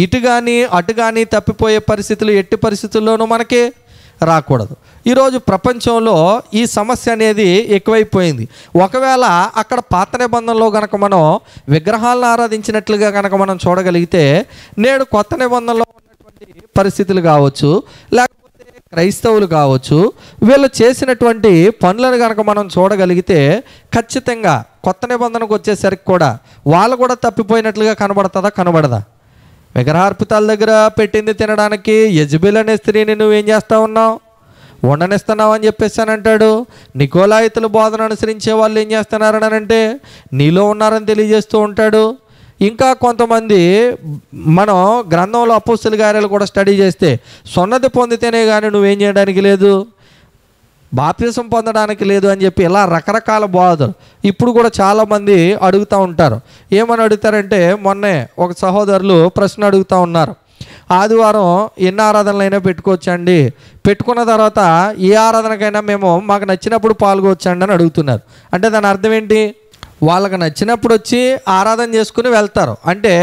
ఇటు కానీ అటు కానీ తప్పిపోయే పరిస్థితులు ఎట్టి పరిస్థితుల్లోనూ మనకి రాకూడదు. ఈరోజు ప్రపంచంలో ఈ సమస్య అనేది ఎక్కువైపోయింది. ఒకవేళ అక్కడ పాత నిబంధనలో కనుక మనం విగ్రహాలను ఆరాధించినట్లుగా కనుక మనం చూడగలిగితే, నేడు కొత్త నిబంధనలో ఉన్నటువంటి పరిస్థితులు కావచ్చు, లేకపోతే క్రైస్తవులు కావచ్చు, వీళ్ళు చేసినటువంటి పనులను కనుక మనం చూడగలిగితే ఖచ్చితంగా కొత్త నిబంధనకు వచ్చేసరికి కూడా వాళ్ళు కూడా తప్పిపోయినట్లుగా కనబడుతుందా? కనబడదా? విగ్రహార్పితాల దగ్గర పెట్టింది తినడానికి యెజబెల్ అనే స్త్రీని నువ్వేం చేస్తూ ఉన్నావు, ఉండనిస్తున్నావు అని చెప్పేసి అని అంటాడు. నికోలాయితుల బోధన అనుసరించే వాళ్ళు ఏం చేస్తున్నారని అంటే నీలో ఉన్నారని తెలియజేస్తూ ఉంటాడు. ఇంకా కొంతమంది మనం గ్రంథంలో అపోస్తల కార్యాలు కూడా స్టడీ చేస్తే సున్నతి పొందితేనే కానీ నువ్వేం చేయడానికి లేదు, బాప్తిసం పొందడానికి లేదు అని చెప్పి ఇలా రకరకాల బోధలు ఇప్పుడు కూడా చాలామంది అడుగుతూ ఉంటారు. ఏమని అడుగుతారంటే, మొన్నే ఒక సహోదరులు ప్రశ్న అడుగుతూ ఉన్నారు. ఆదివారం ఎన్ని ఆరాధనలైనా పెట్టుకోవచ్చండి, పెట్టుకున్న తర్వాత ఏ ఆరాధనకైనా మేము మాకు నచ్చినప్పుడు పాల్గొవచ్చండి అని అడుగుతున్నారు. అంటే దాని అర్థం ఏంటి? వాళ్ళకి నచ్చినప్పుడు వచ్చి ఆరాధన చేసుకుని వెళ్తారు. అంటే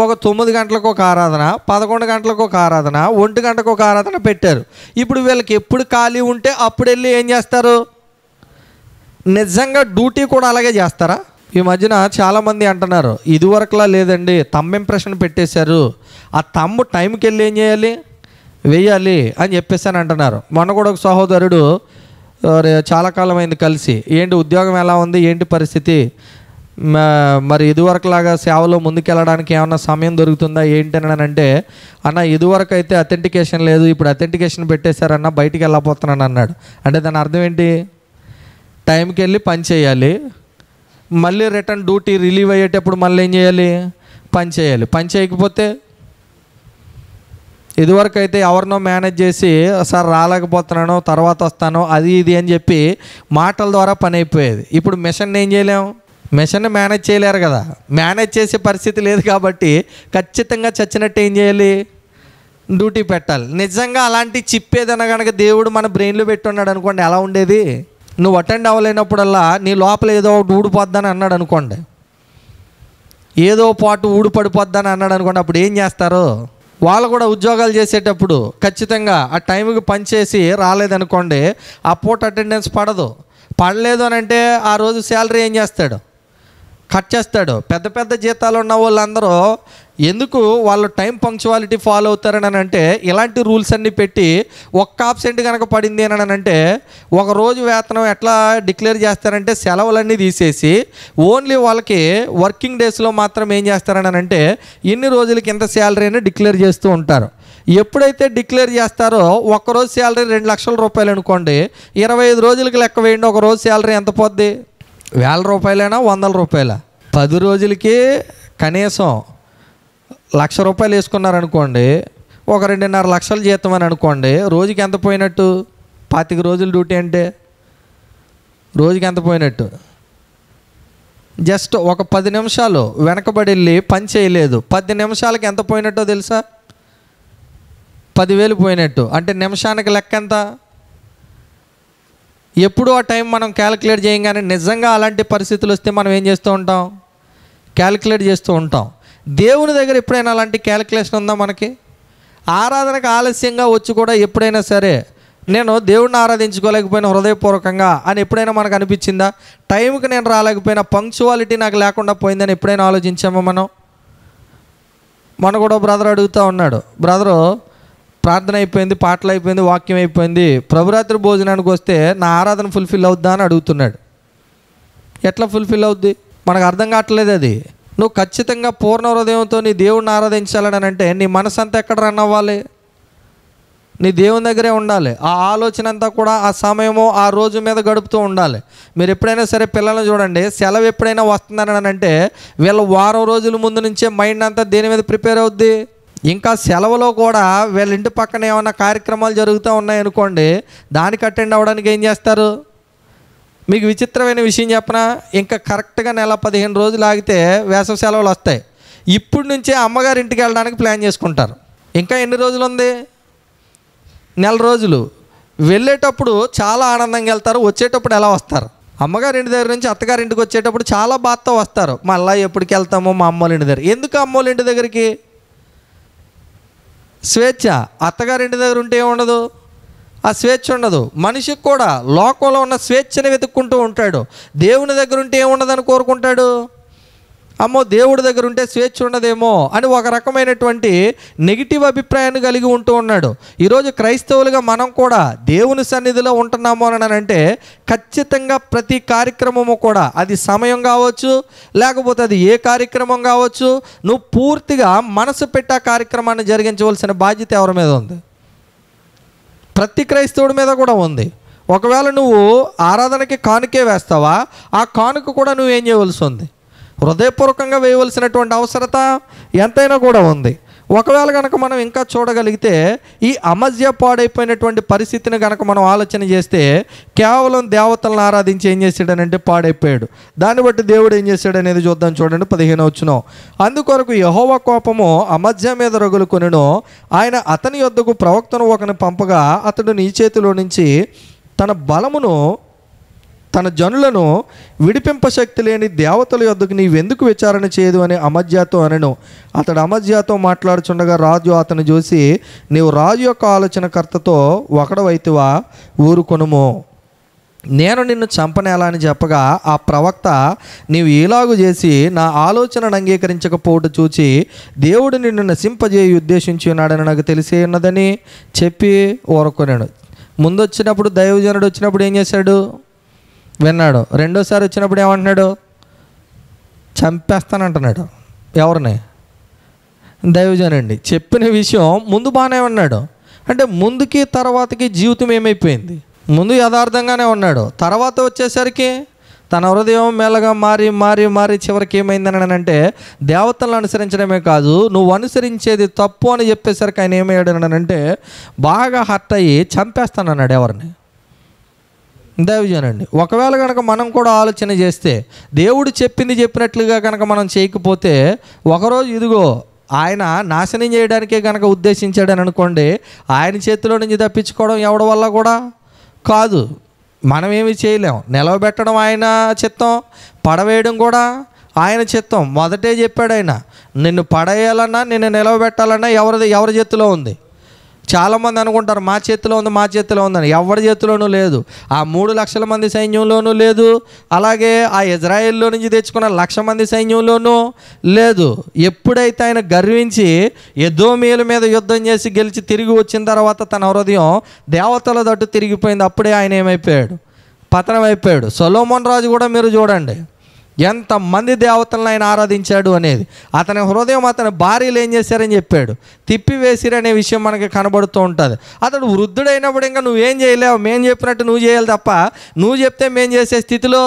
ఒక 9 గంటలకు ఒక ఆరాధన, 11 గంటలకు ఒక ఆరాధన, 1 గంటకు ఒక ఆరాధన పెట్టారు. ఇప్పుడు వీళ్ళకి ఎప్పుడు ఖాళీ ఉంటే అప్పుడు వెళ్ళి ఏం చేస్తారు? నిజంగా డ్యూటీ కూడా అలాగే చేస్తారా? ఈ మధ్యన చాలామంది అంటున్నారు, ఇదివరకులా లేదండి, తమ్ ఇంప్రెషన్ పెట్టేశారు, ఆ తమ్ము టైంకి వెళ్ళి ఏం చేయాలి, వేయాలి అని చెప్పేసి అని అంటున్నారు. మొన్న కూడా ఒక సహోదరుడు చాలా కాలం అయింది కలిసి, ఏంటి ఉద్యోగం ఎలా ఉంది, ఏంటి పరిస్థితి, మరి ఇదివరకులాగా సేవలో ముందుకెళ్ళడానికి ఏమన్నా సమయం దొరుకుతుందా ఏంటి అని అంటే, అన్న ఇదివరకు అయితే అథెంటికేషన్ లేదు, ఇప్పుడు అథెంటికేషన్ పెట్టేశారన్న, బయటికి వెళ్ళకపోతున్నాను అన్నాడు. అంటే దాని అర్థం ఏంటి? టైంకి వెళ్ళి పని చేయాలి, మళ్ళీ రిటర్న్ డ్యూటీ రిలీవ్ అయ్యేటప్పుడు మళ్ళీ ఏం చేయాలి, పని చేయాలి. పని చేయకపోతే ఇదివరకు అయితే ఎవరినో మేనేజ్ చేసి సార్ రాలేకపోతున్నాను తర్వాత వస్తాను అది ఇది అని చెప్పి మాటల ద్వారా పని అయిపోయేది. ఇప్పుడు మిషన్ ఏం చేయలేము, మిషన్ని మేనేజ్ చేయలేరు కదా, మేనేజ్ చేసే పరిస్థితి లేదు కాబట్టి ఖచ్చితంగా చచ్చినట్టు ఏం చేయాలి, డ్యూటీ పెట్టాలి. నిజంగా అలాంటి చిప్ ఏదైనా కనుక దేవుడు మన బ్రెయిన్లో పెట్టున్నాడు అనుకోండి, ఎలా ఉండేది? నువ్వు అటెండ్ అవ్వలేనప్పుడల్లా నీ లోపల ఏదో ఒకటి ఊడిపోద్దని అన్నాడు అనుకోండి, ఏదో పాటు ఊడిపడిపోద్దని అన్నాడు అనుకోండి, అప్పుడు ఏం చేస్తారు? వాళ్ళు కూడా ఉద్యోగాలు చేసేటప్పుడు ఖచ్చితంగా ఆ టైంకి పనిచేసి రాలేదనుకోండి, ఆ పూట అటెండెన్స్ పడలేదు అని అంటే ఆ రోజు శాలరీ ఏం చేస్తాడు, కట్ చేస్తాడు. పెద్ద పెద్ద జీతాలు ఉన్న వాళ్ళందరూ ఎందుకు వాళ్ళు టైం పంక్చువాలిటీ ఫాలో అవుతారని అంటే, ఇలాంటి రూల్స్ అన్నీ పెట్టి ఒక్క ఆబ్సెంట్ కనుక పడింది అని అంటే ఒక రోజు వేతనం ఎట్లా డిక్లేర్ చేస్తారంటే, సెలవులన్నీ తీసేసి ఓన్లీ వాళ్ళకి వర్కింగ్ డేస్లో మాత్రం ఏం చేస్తారని అంటే ఇన్ని రోజులకి ఎంత శాలరీ అని డిక్లేర్ చేస్తూ ఉంటారు. ఎప్పుడైతే డిక్లేర్ చేస్తారో ఒక్కరోజు శాలరీ 2 లక్షల రూపాయలు అనుకోండి, 25 రోజులకి లెక్క వేయండి, ఒక రోజు శాలరీ ఎంత పోద్ది? 1000 రూపాయలైనా 100 రూపాయల? 10 రోజులకి కనీసం 1,00,000 రూపాయలు వేసుకున్నారనుకోండి, ఒక 2.5 లక్షల జీతం అని అనుకోండి, రోజుకి ఎంత పోయినట్టు? 25 రోజులు డ్యూటీ అంటే రోజుకి ఎంత పోయినట్టు? జస్ట్ ఒక 10 నిమిషాలు వెనకబడి వెళ్ళి పని చేయలేదు, 10 నిమిషాలకి ఎంత పోయినట్టో తెలుసా? 10,000 పోయినట్టు. అంటే నిమిషానికి లెక్క ఎంత? ఎప్పుడు ఆ టైం మనం క్యాలిక్యులేట్ చేయగానే నిజంగా అలాంటి పరిస్థితులు వస్తే మనం ఏం చేస్తూ ఉంటాం, క్యాలిక్యులేట్ చేస్తూ ఉంటాం. దేవుని దగ్గర ఎప్పుడైనా అలాంటి క్యాలిక్యులేషన్ ఉందా మనకి? ఆరాధనకు ఆలస్యంగా వచ్చి కూడా ఎప్పుడైనా సరే నేను దేవుడిని ఆరాధించుకోలేకపోయినా హృదయపూర్వకంగా అని ఎప్పుడైనా మనకు అనిపించిందా? టైంకి నేను రాలేకపోయినా, పంక్చువాలిటీ నాకు లేకుండా పోయిందని ఎప్పుడైనా ఆలోచించామా మనం? మన కూడా బ్రదర్ అడుగుతూ ఉన్నాడు, బ్రదరు ప్రార్థన అయిపోయింది, పాటలు అయిపోయింది, వాక్యం అయిపోయింది, ప్రభురాత్రి భోజనానికి వస్తే నా ఆరాధన ఫుల్ఫిల్ అవుద్దా అని అడుగుతున్నాడు. ఎట్లా ఫుల్ఫిల్ అవుద్ది? మనకు అర్థం కావట్లేదు. అది నువ్వు ఖచ్చితంగా పూర్ణ హృదయంతో నీ దేవుడిని ఆరాధించాలని అంటే నీ మనసు అంతా ఎక్కడ రన్ అవ్వాలి? నీ దేవుని దగ్గరే ఉండాలి. ఆ ఆలోచన అంతా కూడా ఆ సమయము ఆ రోజు మీద గడుపుతూ ఉండాలి. మీరు ఎప్పుడైనా సరే పిల్లల్ని చూడండి, సెలవు ఎప్పుడైనా వస్తుందని అంటే వీళ్ళ వారం రోజుల ముందు నుంచే మైండ్ అంతా దేని మీద ప్రిపేర్ అవుద్ది. ఇంకా సెలవులో కూడా వీళ్ళ ఇంటి పక్కన ఏమైనా కార్యక్రమాలు జరుగుతూ ఉన్నాయనుకోండి, దానికి అటెండ్ అవ్వడానికి ఏం చేస్తారు? మీకు విచిత్రమైన విషయం చెప్పనా, ఇంకా కరెక్ట్గా నెల 15 రోజులు ఆగితే వేసవి సెలవులు వస్తాయి. ఇప్పుడు నుంచే అమ్మగారి ఇంటికి వెళ్ళడానికి ప్లాన్ చేసుకుంటారు. ఇంకా ఎన్ని రోజులు ఉంది? 1 రోజులు. వెళ్ళేటప్పుడు చాలా ఆనందంగా వెళ్తారు, వచ్చేటప్పుడు ఎలా వస్తారు? అమ్మగారి ఇంటి దగ్గర నుంచి అత్తగారి ఇంటికి వచ్చేటప్పుడు చాలా బాధతో వస్తారు. మళ్ళీ ఎప్పటికి వెళ్తామో మా అమ్మోళ్ళ ఇంటి దగ్గర. ఎందుకు అమ్మోళ్ళ ఇంటి దగ్గరికి? స్వేచ్ఛ. అత్తగారింటి దగ్గర ఉంటే ఏముండదు, ఆ స్వేచ్ఛ ఉండదు. మనిషికి కూడా లోకంలో ఉన్న స్వేచ్ఛని వెతుక్కుంటూ ఉంటాడు. దేవుని దగ్గర ఉంటే ఏముండదని కోరుకుంటాడు. అమ్మో దేవుడి దగ్గర ఉంటే స్వేచ్ఛ ఉండదేమో అని ఒక రకమైనటువంటి నెగిటివ్ అభిప్రాయాన్ని కలిగి ఉంటూ ఉన్నాడు. ఈరోజు క్రైస్తవులుగా మనం కూడా దేవుని సన్నిధిలో ఉంటున్నాము అని అంటే ఖచ్చితంగా ప్రతి కార్యక్రమము కూడా, అది సమయం కావచ్చు, లేకపోతే అది ఏ కార్యక్రమం కావచ్చు, నువ్వు పూర్తిగా మనసు పెట్టి ఆ కార్యక్రమాన్ని జరిగించవలసిన బాధ్యత ఎవరి మీద ఉంది? ప్రతి క్రైస్తవుడి మీద కూడా ఉంది. ఒకవేళ నువ్వు ఆరాధనకి కానుకే వేస్తావా, ఆ కానుక కూడా నువ్వేం చేయవలసి ఉంది? హృదయపూర్వకంగా వేయవలసినటువంటి అవసరత ఎంతైనా కూడా ఉంది. ఒకవేళ కనుక మనం ఇంకా చూడగలిగితే ఈ అమజ్యా పాడైపోయినటువంటి పరిస్థితిని కనుక మనం ఆలోచన చేస్తే కేవలం దేవతలను ఆరాధించి ఏం చేశాడనంటే పాడైపోయాడు. దాన్ని బట్టి దేవుడు ఏం చేశాడు అనేది చూద్దాం. చూడండి 15వ వచనం. అందుకొరకు యెహోవా కోపము అమజ్యా మీద రగులుకొనెను. ఆయన అతని యొద్దకు ప్రవక్తను ఒకని పంపగా అతడు నీ చేతిలో నుంచి తన బలమును తన జనులను విడిపింపశక్తి లేని దేవతల యొద్దకు నీవెందుకు విచారణ చేయదు అని అమజ్యాతో అనెను. అతడు అమజ్యాతో మాట్లాడుచుండగా రాజు అతను చూసి, నీవు రాజు యొక్క ఆలోచనకర్తతో ఒకడవైతివా, ఊరుకొనుము, నేను నిన్ను చంపనేలా అని చెప్పగా ఆ ప్రవక్త, నీవు ఇలాగు చేసి నా ఆలోచనను అంగీకరించకపోవడం చూచి దేవుడు నిన్ను నశింపజేయ ఉద్దేశించి ఉన్నాడని నాకు తెలిసే ఉన్నదని చెప్పి ఊరుకొనాడు. ముందు వచ్చినప్పుడు దైవజనుడు వచ్చినప్పుడు ఏం చేశాడు? విన్నాడు. రెండోసారి వచ్చినప్పుడు ఏమంటున్నాడు? చంపేస్తానంటున్నాడు. ఎవరిని? దైవజనుడిని. చెప్పిన విషయం ముందు బాగానే ఉన్నాడు. అంటే ముందుకి తర్వాతకి జీవితం ఏమైపోయింది? ముందు యథార్థంగానే ఉన్నాడు, తర్వాత వచ్చేసరికి తన హృదయం మెల్లగా మారి మారి మారి చివరికి ఏమైందని అంటే దేవతలను అనుసరించడమే కాదు, నువ్వు అనుసరించేది తప్పు అని చెప్పేసరికి ఆయన ఏమయ్యాడు అంటే బాగా హర్ట్ అయ్యి చంపేస్తానన్నాడు. ఎవరిని? దైవజనుడిని. ఒకవేళ కనుక మనం కూడా ఆలోచన చేస్తే దేవుడు చెప్పినట్లుగా కనుక మనం చేయకపోతే ఒకరోజు ఇదిగో ఆయన నాశనం చేయడానికే కనుక ఉద్దేశించాడని అనుకోండి, ఆయన చేతిలో నుంచి తప్పించుకోవడం ఎవడి వల్ల కూడా కాదు. మనం ఏమి చేయలేం. నిలవబెట్టడం ఆయన చిత్తం, పడవేయడం కూడా ఆయన చిత్తం. మొదటే చెప్పాడు ఆయన, నిన్ను పడేయాలన్నా నిన్ను నిలవబెట్టాలన్నా ఎవరి చేతిలో ఉంది? చాలామంది అనుకుంటారు మా చేతిలో ఉందని. ఎవరి చేతిలోనూ లేదు. ఆ 3 లక్షల మంది సైన్యంలోనూ లేదు, అలాగే ఆ ఇజ్రాయెల్లో నుంచి తెచ్చుకున్న 1,00,000 మంది సైన్యంలోనూ లేదు. ఎప్పుడైతే ఆయన గర్వించి ఎదోమీయుల మీద యుద్ధం చేసి గెలిచి తిరిగి వచ్చిన తర్వాత తన హృదయం దేవతల తట్టు తిరిగిపోయింది. అప్పుడే ఆయన ఏమైపోయాడు? పతనం అయిపోయాడు. సొలొమోన్ రాజు కూడా మీరు చూడండి ఎంతమంది దేవతలను ఆయన ఆరాధించాడు అనేది. అతని హృదయం అతని భార్యలు ఏం చేశారని చెప్పాడు, తిప్పివేసిరనే విషయం మనకి కనబడుతూ ఉంటుంది. అతడు వృద్ధుడైనప్పుడు ఇంకా నువ్వేం చేయలేవు, మేము చెప్పినట్టు నువ్వు చేయాలి తప్ప నువ్వు చెప్తే మేము చేసే స్థితిలో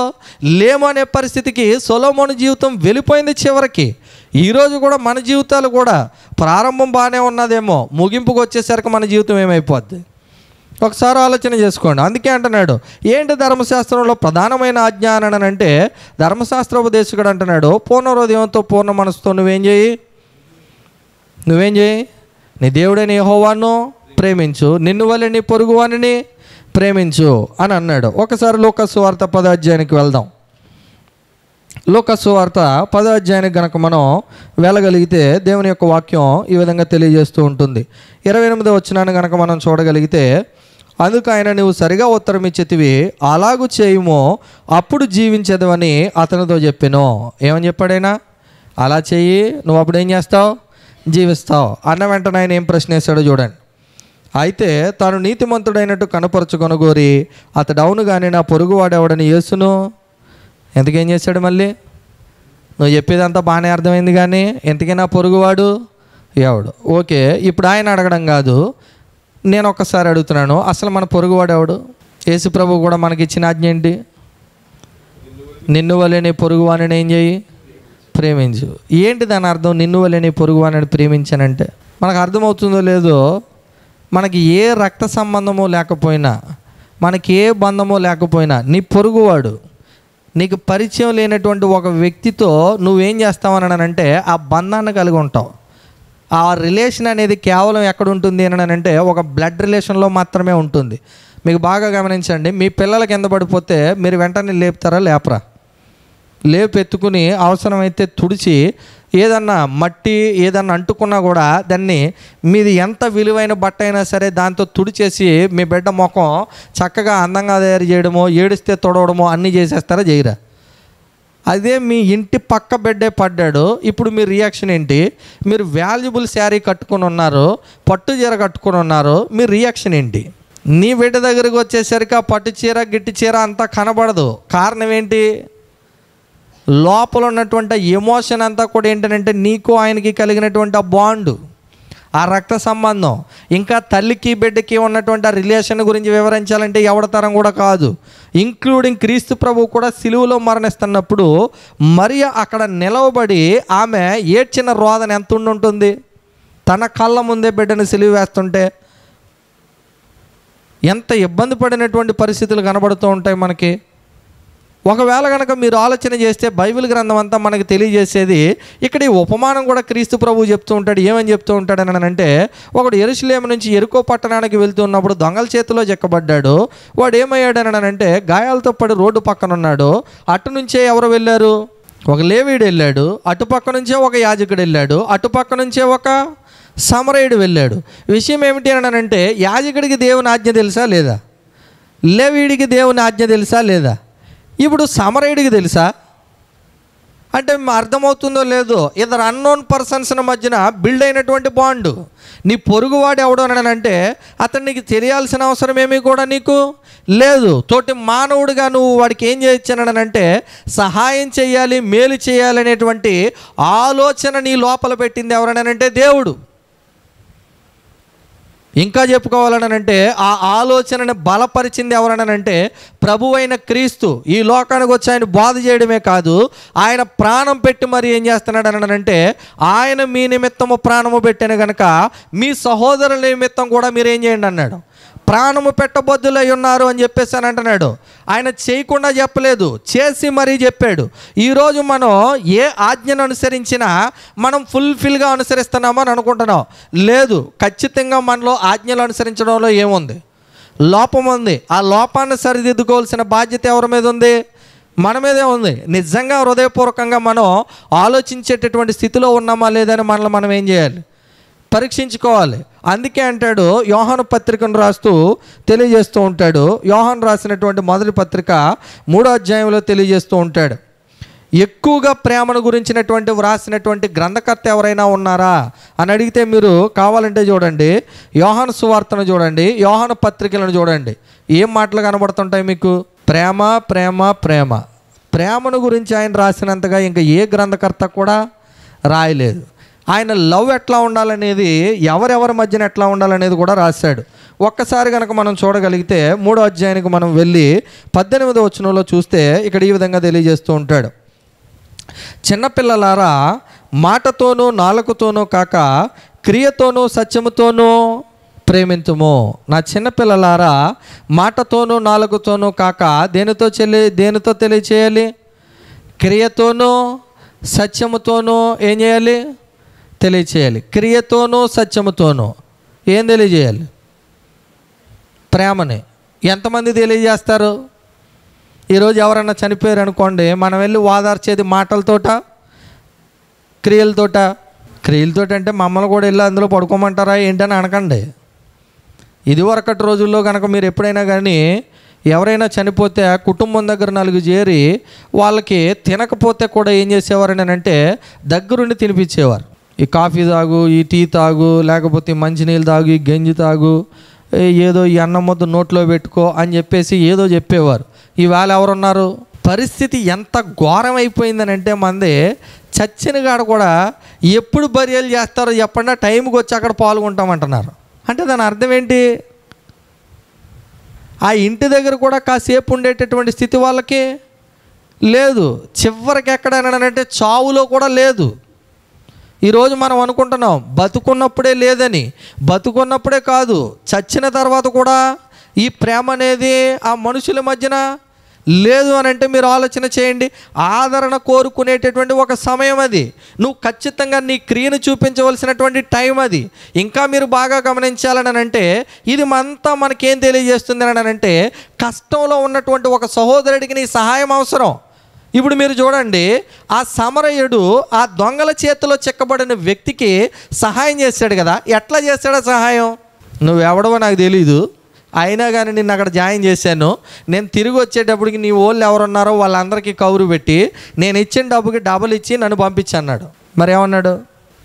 లేము అనే పరిస్థితికి సొలొమోను జీవితం వెళ్ళిపోయింది చివరికి. ఈరోజు కూడా మన జీవితాలు కూడా ప్రారంభం బాగానే ఉన్నదేమో, ముగింపుకు వచ్చేసరికి మన జీవితం ఏమైపోద్ది? ఒకసారి ఆలోచన చేసుకోండి. అందుకే అంటున్నాడు, ఏంటి ధర్మశాస్త్రంలో ప్రధానమైన ఆజ్ఞ అని అంటే ధర్మశాస్త్రోపదేశకుడు అంటున్నాడు, పూర్ణ హృదయంతో పూర్ణ మనసుతో నువ్వేం చేయి? నీ దేవుడైన యెహోవాను ప్రేమించు, నిన్ను వలె నీ పొరుగువానిని ప్రేమించు అని అన్నాడు. ఒకసారి లూకా సువార్త 10వ అధ్యాయానికి వెళ్దాం. లూకా సువార్త 10వ అధ్యాయానికి కనుక మనం వెళ్ళగలిగితే దేవుని యొక్క వాక్యం ఈ విధంగా తెలియజేస్తూ ఉంటుంది. 28వ వచనాన్ని కనుక మనం చూడగలిగితే, అందుకు ఆయన, నువ్వు సరిగా ఉత్తరం ఇచ్చితివి, అలాగూ చేయుమో అప్పుడు జీవించదవని అతనితో చెప్పాను. ఏమని చెప్పాడైనా? అలా చెయ్యి, నువ్వు అప్పుడు ఏం చేస్తావు? జీవిస్తావు అన్న వెంటనే ఆయన ఏం ప్రశ్న వేశాడో చూడండి. అయితే తాను నీతిమంతుడైనట్టు కనపరుచుకొనగోరి అతడు అవును కానీ నా పొరుగువాడెవడని యేసును ఎంతకేం చేశాడు? మళ్ళీ నువ్వు చెప్పేదంతా బాగానే అర్థమైంది కానీ ఎంతకీ నా పొరుగువాడు ఎవడు? ఓకే, ఇప్పుడు ఆయన అడగడం కాదు, నేను ఒక్కసారి అడుగుతున్నాను, అసలు మన పొరుగువాడు ఎవడు? యేసు ప్రభు కూడా మనకి ఇచ్చిన ఆజ్ఞ ఏంటి? నిన్ను వలె నీ పొరుగువాని ఏం చేయి? ప్రేమించు. ఏంటి దాని అర్థం? నిన్ను వలె నీ పొరుగువాని ప్రేమించానంటే మనకు అర్థమవుతుందో లేదో, మనకి ఏ రక్త సంబంధమో లేకపోయినా, మనకి ఏ బంధమో లేకపోయినా, నీ పొరుగువాడు నీకు పరిచయం లేనటువంటి ఒక వ్యక్తితో నువ్వేం చేస్తావని అంటే ఆ బంధాన్ని కలిగి ఉంటావు. ఆ రిలేషన్ అనేది కేవలం ఎక్కడ ఉంటుంది అని అంటే ఒక బ్లడ్ రిలేషన్లో మాత్రమే ఉంటుంది. మీకు బాగా గమనించండి, మీ పిల్లలు కింద పడిపోతే మీరు వెంటనే లేపుతారా? లేపరా? లేపెత్తుకుని అవసరమైతే తుడిచి ఏదన్నా మట్టి ఏదన్నా అంటుకున్నా కూడా దాన్ని మీది ఎంత విలువైన బట్ట అయినా సరే దాంతో తుడిచేసి మీ బిడ్డ ముఖం చక్కగా అందంగా తయారు చేయడమో, ఏడిస్తే తొడవడమో అన్నీ చేసేస్తారా? చేయరా? అదే మీ ఇంటి పక్క బిడ్డే పడ్డాడు, ఇప్పుడు మీ రియాక్షన్ ఏంటి? మీరు వాల్యుబుల్ శారీ కట్టుకుని ఉన్నారు, పట్టు చీర కట్టుకుని ఉన్నారు, మీ రియాక్షన్ ఏంటి? నీ బిడ్డ దగ్గరికి వచ్చేసరికి ఆ పట్టు చీర గిట్టి చీర అంతా కనబడదు. కారణం ఏంటి? లోపల ఉన్నటువంటి ఎమోషన్ అంతా కూడా ఏంటంటే నీకు ఆయనకి కలిగినటువంటి ఆ బాండు, ఆ రక్త సంబంధం. ఇంకా తల్లికి బిడ్డకి ఉన్నటువంటి ఆ రిలేషన్ గురించి వివరించాలంటే ఎవడతరం కూడా కాదు. ఇంక్లూడింగ్ క్రీస్తు ప్రభువు కూడా సిలువలో మరణిస్తున్నప్పుడు మరియ అక్కడ నిలవబడి ఆమె ఏడ్చిన రోదన ఎంత ఉంటుంది? తన కళ్ళ ముందే బిడ్డను సిలువ వేస్తుంటే ఎంత ఇబ్బంది పడినటువంటి పరిస్థితులు కనబడుతూ ఉంటాయి మనకి. ఒకవేళ కనుక మీరు ఆలోచన చేస్తే బైబిల్ గ్రంథం అంతా మనకి తెలియజేసేది, ఇక్కడ ఈ ఉపమానం కూడా క్రీస్తు ప్రభువు చెప్తూ ఉంటాడు. ఏమని చెప్తూ ఉంటాడని అంటే, ఒకడు యెరూషలేము నుంచి యెరికో పట్టణానికి వెళ్తూ ఉన్నప్పుడు దొంగల చేతిలో చిక్కబడ్డాడు. వాడు ఏమయ్యాడని అంటే, గాయాలతో పడి రోడ్డు పక్కన ఉన్నాడు. అటు నుంచే ఎవరు వెళ్ళారు? ఒక లేవీయుడు వెళ్ళాడు. అటుపక్క నుంచే ఒక యాజకుడు వెళ్ళాడు. అటుపక్క నుంచే ఒక సమరయుడు వెళ్ళాడు. విషయం ఏమిటి అని అంటే, యాజకుడికి దేవుని ఆజ్ఞ తెలుసా లేదా? లేవీయుడికి దేవుని ఆజ్ఞ తెలుసా లేదా? ఇప్పుడు సమరయుడికి తెలుసా అంటే అర్థమవుతుందో లేదో, ఇద్దరు అన్నోన్ పర్సన్స్ మధ్యన బిల్డ్ అయినటువంటి బాండు. నీ పొరుగువాడు ఎవడు అని అంటే అతను నీకు తెలియాల్సిన అవసరం ఏమీ కూడా నీకు లేదు. తోటి మానవుడిగా నువ్వు వాడికి ఏం చేయొచ్చానని అంటే సహాయం చేయాలి, మేలు చేయాలి అనేటువంటి ఆలోచన నీ లోపల పెట్టింది ఎవరనంటే దేవుడు. ఇంకా చెప్పుకోవాలనంటే ఆ ఆలోచనని బలపరిచింది ఎవరనంటే ప్రభువైన క్రీస్తు. ఈ లోకానికి వచ్చి ఆయన బోధ చేయడమే కాదు, ఆయన ప్రాణం పెట్టి మరి ఏం చేస్తున్నాడు అనంటే, ఆయన మీ నిమిత్తము ప్రాణము పెట్టాను కనుక మీ సహోదరుల నిమిత్తం కూడా మీరు ఏం చేయండి అన్నాడు. ప్రాణము పెట్టబద్దులై ఉన్నారు అని చెప్పేసి అని అంటున్నాడు. ఆయన చేయకుండా చెప్పలేదు, చేసి మరీ చెప్పాడు. ఈరోజు మనం ఏ ఆజ్ఞను అనుసరించినా మనం ఫుల్ఫిల్గా అనుసరిస్తున్నామని అనుకుంటున్నాం. లేదు, ఖచ్చితంగా మనలో ఆజ్ఞలు అనుసరించడంలో ఏముంది? లోపం ఉంది. ఆ లోపాన్ని సరిదిద్దుకోవాల్సిన బాధ్యత ఎవరి మీద ఉంది? మన మీదే ఉంది. నిజంగా హృదయపూర్వకంగా మనం ఆలోచించేటటువంటి స్థితిలో ఉన్నామా లేదని మనల్ని మనం ఏం చేయాలి? పరీక్షించుకోవాలి. అందుకే అంటాడు, యోహాను పత్రికను రాస్తూ తెలియజేస్తూ ఉంటాడు. యోహాను రాసినటువంటి మొదటి పత్రిక 3వ అధ్యాయంలో తెలియజేస్తూ ఉంటాడు. ఎక్కువగా ప్రేమను గురించినటువంటి వ్రాసినటువంటి గ్రంథకర్త ఎవరైనా ఉన్నారా అని అడిగితే మీరు కావాలంటే చూడండి, యోహాను సువార్తను చూడండి, యోహాను పత్రికలను చూడండి. ఏం మాటలు కనబడుతుంటాయి మీకు? ప్రేమ ప్రేమ ప్రేమ. ప్రేమను గురించి ఆయన రాసినంతగా ఇంకా ఏ గ్రంథకర్త కూడా రాయలేదు. ఆయన లవ్ ఎట్లా ఉండాలనేది, ఎవరెవరి మధ్యన ఎట్లా ఉండాలనేది కూడా రాశాడు. ఒక్కసారి కనుక మనం చూడగలిగితే 3వ అధ్యాయానికి మనం వెళ్ళి 18వ వచనంలో చూస్తే ఇక్కడ ఈ విధంగా తెలియజేస్తూ ఉంటాడు. చిన్నపిల్లలారా, మాటతోనూ నాలుకతోనూ కాక క్రియతోనూ సత్యముతోనూ ప్రేమింతుము. నా చిన్నపిల్లలారా, మాటతోనూ నాలుకతోనూ కాక దేనితో తెలియచేయాలి? క్రియతోనూ సత్యముతోనూ ఏం చేయాలి? తెలియచేయాలి. క్రియతోనూ సత్యముతోనూ ఏం తెలియజేయాలి? ప్రేమని. ఎంతమంది తెలియజేస్తారు? ఈరోజు ఎవరన్నా చనిపోయారు అనుకోండి, మనం వెళ్ళి ఓదార్చేది మాటలతోట, క్రియలతోట? క్రియలతోటి అంటే మమ్మల్ని కూడా వెళ్ళి అందులో పడుకోమంటారా ఏంటని అనకండి. ఇదివరకటి రోజుల్లో కనుక మీరు ఎప్పుడైనా కానీ ఎవరైనా చనిపోతే కుటుంబం దగ్గర నలుగురు చేరి వాళ్ళకి తినకపోతే కూడా ఏం చేసేవారని అంటే దగ్గరుండి తినిపించేవారు. ఈ కాఫీ తాగు, ఈ టీ తాగు, లేకపోతే మంచినీళ్ళు తాగు, ఈ గంజి తాగు, ఏదో ఈ అన్నం ముద్ద నోట్లో పెట్టుకో అని చెప్పేసి ఏదో చెప్పేవారు. ఈవేళ ఎవరున్నారు? పరిస్థితి ఎంత ఘోరం అయిపోయిందని అంటే మంది చచ్చిన కాడ కూడా ఎప్పుడు బర్యాలు చేస్తారో చెప్పండి, టైంకి వచ్చి అక్కడ పాల్గొంటామంటున్నారు. అంటే దాని అర్థం ఏంటి? ఆ ఇంటి దగ్గర కూడా కాసేపు ఉండేటటువంటి స్థితి వాళ్ళకి లేదు. చివరికి ఎక్కడనంటే చావులో కూడా లేదు. ఈరోజు మనం అనుకుంటున్నాం బతుకున్నప్పుడే లేదని. బతుకున్నప్పుడే కాదు, చచ్చిన తర్వాత కూడా ఈ ప్రేమ అనేది ఆ మనుషుల మధ్యన లేదు అని అంటే మీరు ఆలోచన చేయండి. ఆదరణ కోరుకునేటటువంటి ఒక సమయం అది. నువ్వు ఖచ్చితంగా నీ క్రియను చూపించవలసినటువంటి టైం అది. ఇంకా మీరు బాగా గమనించాలని అంటే ఇది అంతా మనకేం తెలియజేస్తుంది అని అంటే కష్టంలో ఉన్నటువంటి ఒక సహోదరుడికి నీ సహాయం అవసరం. ఇప్పుడు మీరు చూడండి, ఆ సమరయుడు ఆ దొంగల చేతిలో చిక్కబడిన వ్యక్తికి సహాయం చేశాడు కదా. ఎట్లా చేశాడో సహాయం? నువ్వెవడవో నాకు తెలీదు, అయినా కానీ నిన్ను అక్కడ జాయిన్ చేశాను. నేను తిరిగి వచ్చేటప్పటికి నీ వాళ్ళు ఎవరున్నారో వాళ్ళందరికీ కౌరు పెట్టి నేను ఇచ్చిన డబ్బుకి డబుల్ ఇచ్చి నన్ను పంపించన్నాడు. మరి ఏమన్నాడు?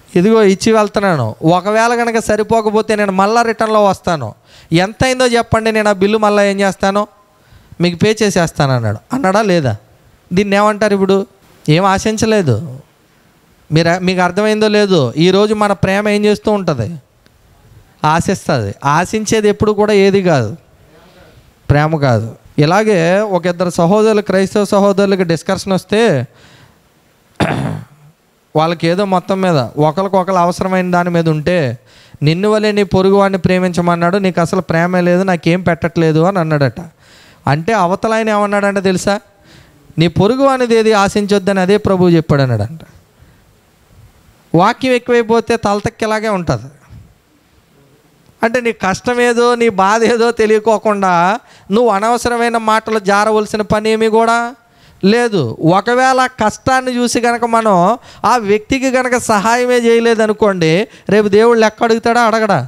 ఇదిగో ఇచ్చి వెళ్తున్నాను, ఒకవేళ కనుక సరిపోకపోతే నేను మళ్ళీ రిటర్న్లో వస్తాను, ఎంత అయిందో చెప్పండి, నేను ఆ బిల్లు మళ్ళీ ఏం చేస్తాను మీకు పే చేసేస్తాను అన్నాడు. అన్నాడా లేదా? దీన్ని ఏమంటారు? ఇప్పుడు ఏం ఆశించలేదు. మీకు అర్థమైందో లేదో, ఈరోజు మన ప్రేమ ఏం చేస్తూ ఉంటుంది? ఆశిస్తుంది. ఆశించేది ఎప్పుడు కూడా ఏది కాదు, ప్రేమ కాదు. ఇలాగే ఒక ఇద్దరు సహోదరులు, క్రైస్తవ సహోదరులకి డిస్కషన్ వస్తే వాళ్ళకి ఏదో మొత్తం మీద ఒకరికొకరు అవసరమైన దాని మీద ఉంటే, నిన్ను వలే నీ పొరుగు వాడిని ప్రేమించమన్నాడు, నీకు అసలు ప్రేమే లేదు, నాకేం పెట్టట్లేదు అని అన్నాడట. అంటే అవతల ఆయన ఏమన్నాడంటే తెలుసా, నీ పొరుగు అనేది ఏది ఆశించొద్దని అదే ప్రభువు చెప్పాడు అన్నాడంట. వాక్యం ఎక్కువైపోతే తలతక్కేలాగే ఉంటుంది. అంటే నీ కష్టం ఏదో నీ బాధ ఏదో తెలియకోకుండా నువ్వు అనవసరమైన మాటలు జారవలసిన పని ఏమీ కూడా లేదు. ఒకవేళ కష్టాన్ని చూసి కనుక మనం ఆ వ్యక్తికి కనుక సహాయమే చేయలేదనుకోండి, రేపు దేవుడు లెక్క అడుగుతాడా? అడగడా?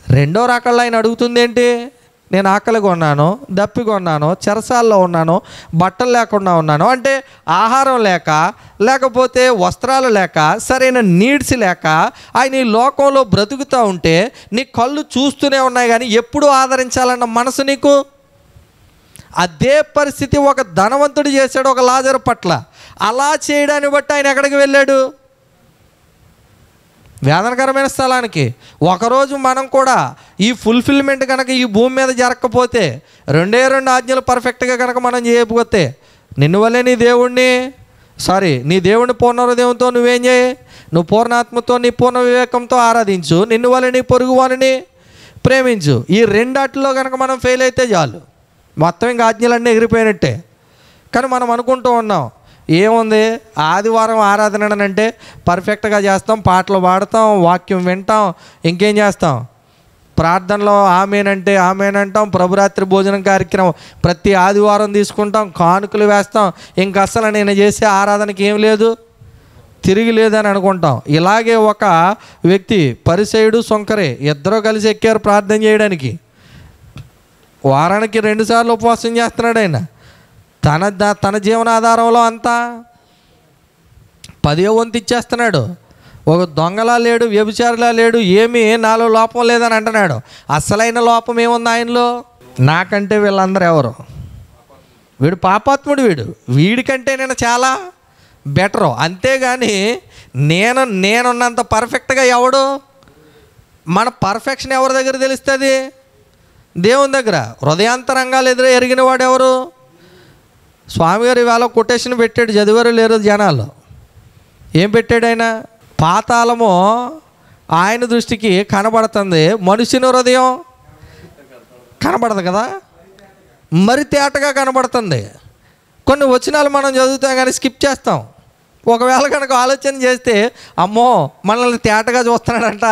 రెండో రకాల్లో ఆయన అడుగుతుంది ఏంటి, నేను ఆకలిగా ఉన్నాను, దప్పిగా ఉన్నాను, చెరసాల్లో ఉన్నాను, బట్టలు లేకుండా ఉన్నాను అంటే ఆహారం లేక, లేకపోతే వస్త్రాలు లేక, సరైన నీడ్స్ లేక ఆయన ఈ లోకంలో బ్రతుకుతూ ఉంటే నీ కళ్ళు చూస్తూనే ఉన్నాయి కానీ ఎప్పుడు ఆదరించాలన్న మనసు నీకు. అదే పరిస్థితి ఒక ధనవంతుడు చేశాడు ఒక లాజరు పట్ల. అలా చేయడాన్ని బట్టి ఆయన ఎక్కడికి వెళ్ళాడు? వేదనకరమైన స్థలానికి. ఒకరోజు మనం కూడా ఈ ఫుల్ఫిల్మెంట్ కనుక ఈ భూమి మీద జరగకపోతే, రెండే ఆజ్ఞలు పర్ఫెక్ట్గా కనుక మనం చేయకపోతే, నిన్ను వల్లే నీ దేవుణ్ణి పూర్ణ హృదయంతో నువ్వేం చేయి, నువ్వు పూర్ణాత్మతో నీ పూర్ణ వివేకంతో ఆరాధించు, నిన్ను వల్లే నీ పొరుగు వారిని ప్రేమించు. ఈ రెండాటిలో కనుక మనం ఫెయిల్ అయితే చాలు, మొత్తం ఇంకా ఆజ్ఞలన్నీ ఎగిరిపోయినట్టే. కానీ మనం అనుకుంటూ ఉన్నాం, ఏముంది ఆదివారం ఆరాధన అంటే పర్ఫెక్ట్గా చేస్తాం, పాటలు పాడతాం, వాక్యం వింటాం, ఇంకేం చేస్తాం, ప్రార్థనలో ఆమేనంటే ఆమేనంటాం, ప్రభురాత్రి భోజనం కార్యక్రమం ప్రతి ఆదివారం తీసుకుంటాం, కానుకలు వేస్తాం, ఇంక అసలు నేను చేసే ఆరాధనకి ఏం లేదు, తిరిగి లేదని అనుకుంటాం. ఇలాగే ఒక వ్యక్తి పరిసయుడు సొంకరే ఇద్దరూ కలిసి ఎక్కారు ప్రార్థన చేయడానికి. వారానికి 2 సార్లు ఉపవాసం చేస్తున్నాడు ఆయన. తన జీవనాధారంలో అంతా 10వ వంతు ఇచ్చేస్తున్నాడు. ఒక దొంగలా లేడు, వ్యభిచారిలా లేడు, ఏమీ నాలో లోపం లేదని అంటున్నాడు. అసలైన లోపం ఏముంది ఆయనలో? నాకంటే వీళ్ళందరూ ఎవరు, వీడు పాపాత్ముడు, వీడికంటే నేను చాలా బెటరు. అంతేగాని నేనున్నంత పర్ఫెక్ట్గా ఎవడు? మన పర్ఫెక్షన్ ఎవరి దగ్గర తెలుస్తుంది? దేవుని దగ్గర. హృదయాంతరంగాలు ఎరిగిన వాడు ఎవరు? స్వామి గారు ఇవాళ కొటేషన్ పెట్టాడు, చదివారు లేరు జనాలు. ఏం పెట్టాడు ఆయన? పాతాళము ఆయన దృష్టికి కనబడుతుంది, మనుషుని హృదయం కనబడదు కదా, మరి తేటగా కనబడుతుంది. కొన్ని వచనాలు మనం చదువుతాం కానీ స్కిప్ చేస్తాం. ఒకవేళ కనుక ఆలోచన చేస్తే, అమ్మో మనల్ని తేటగా చూస్తున్నాడంట,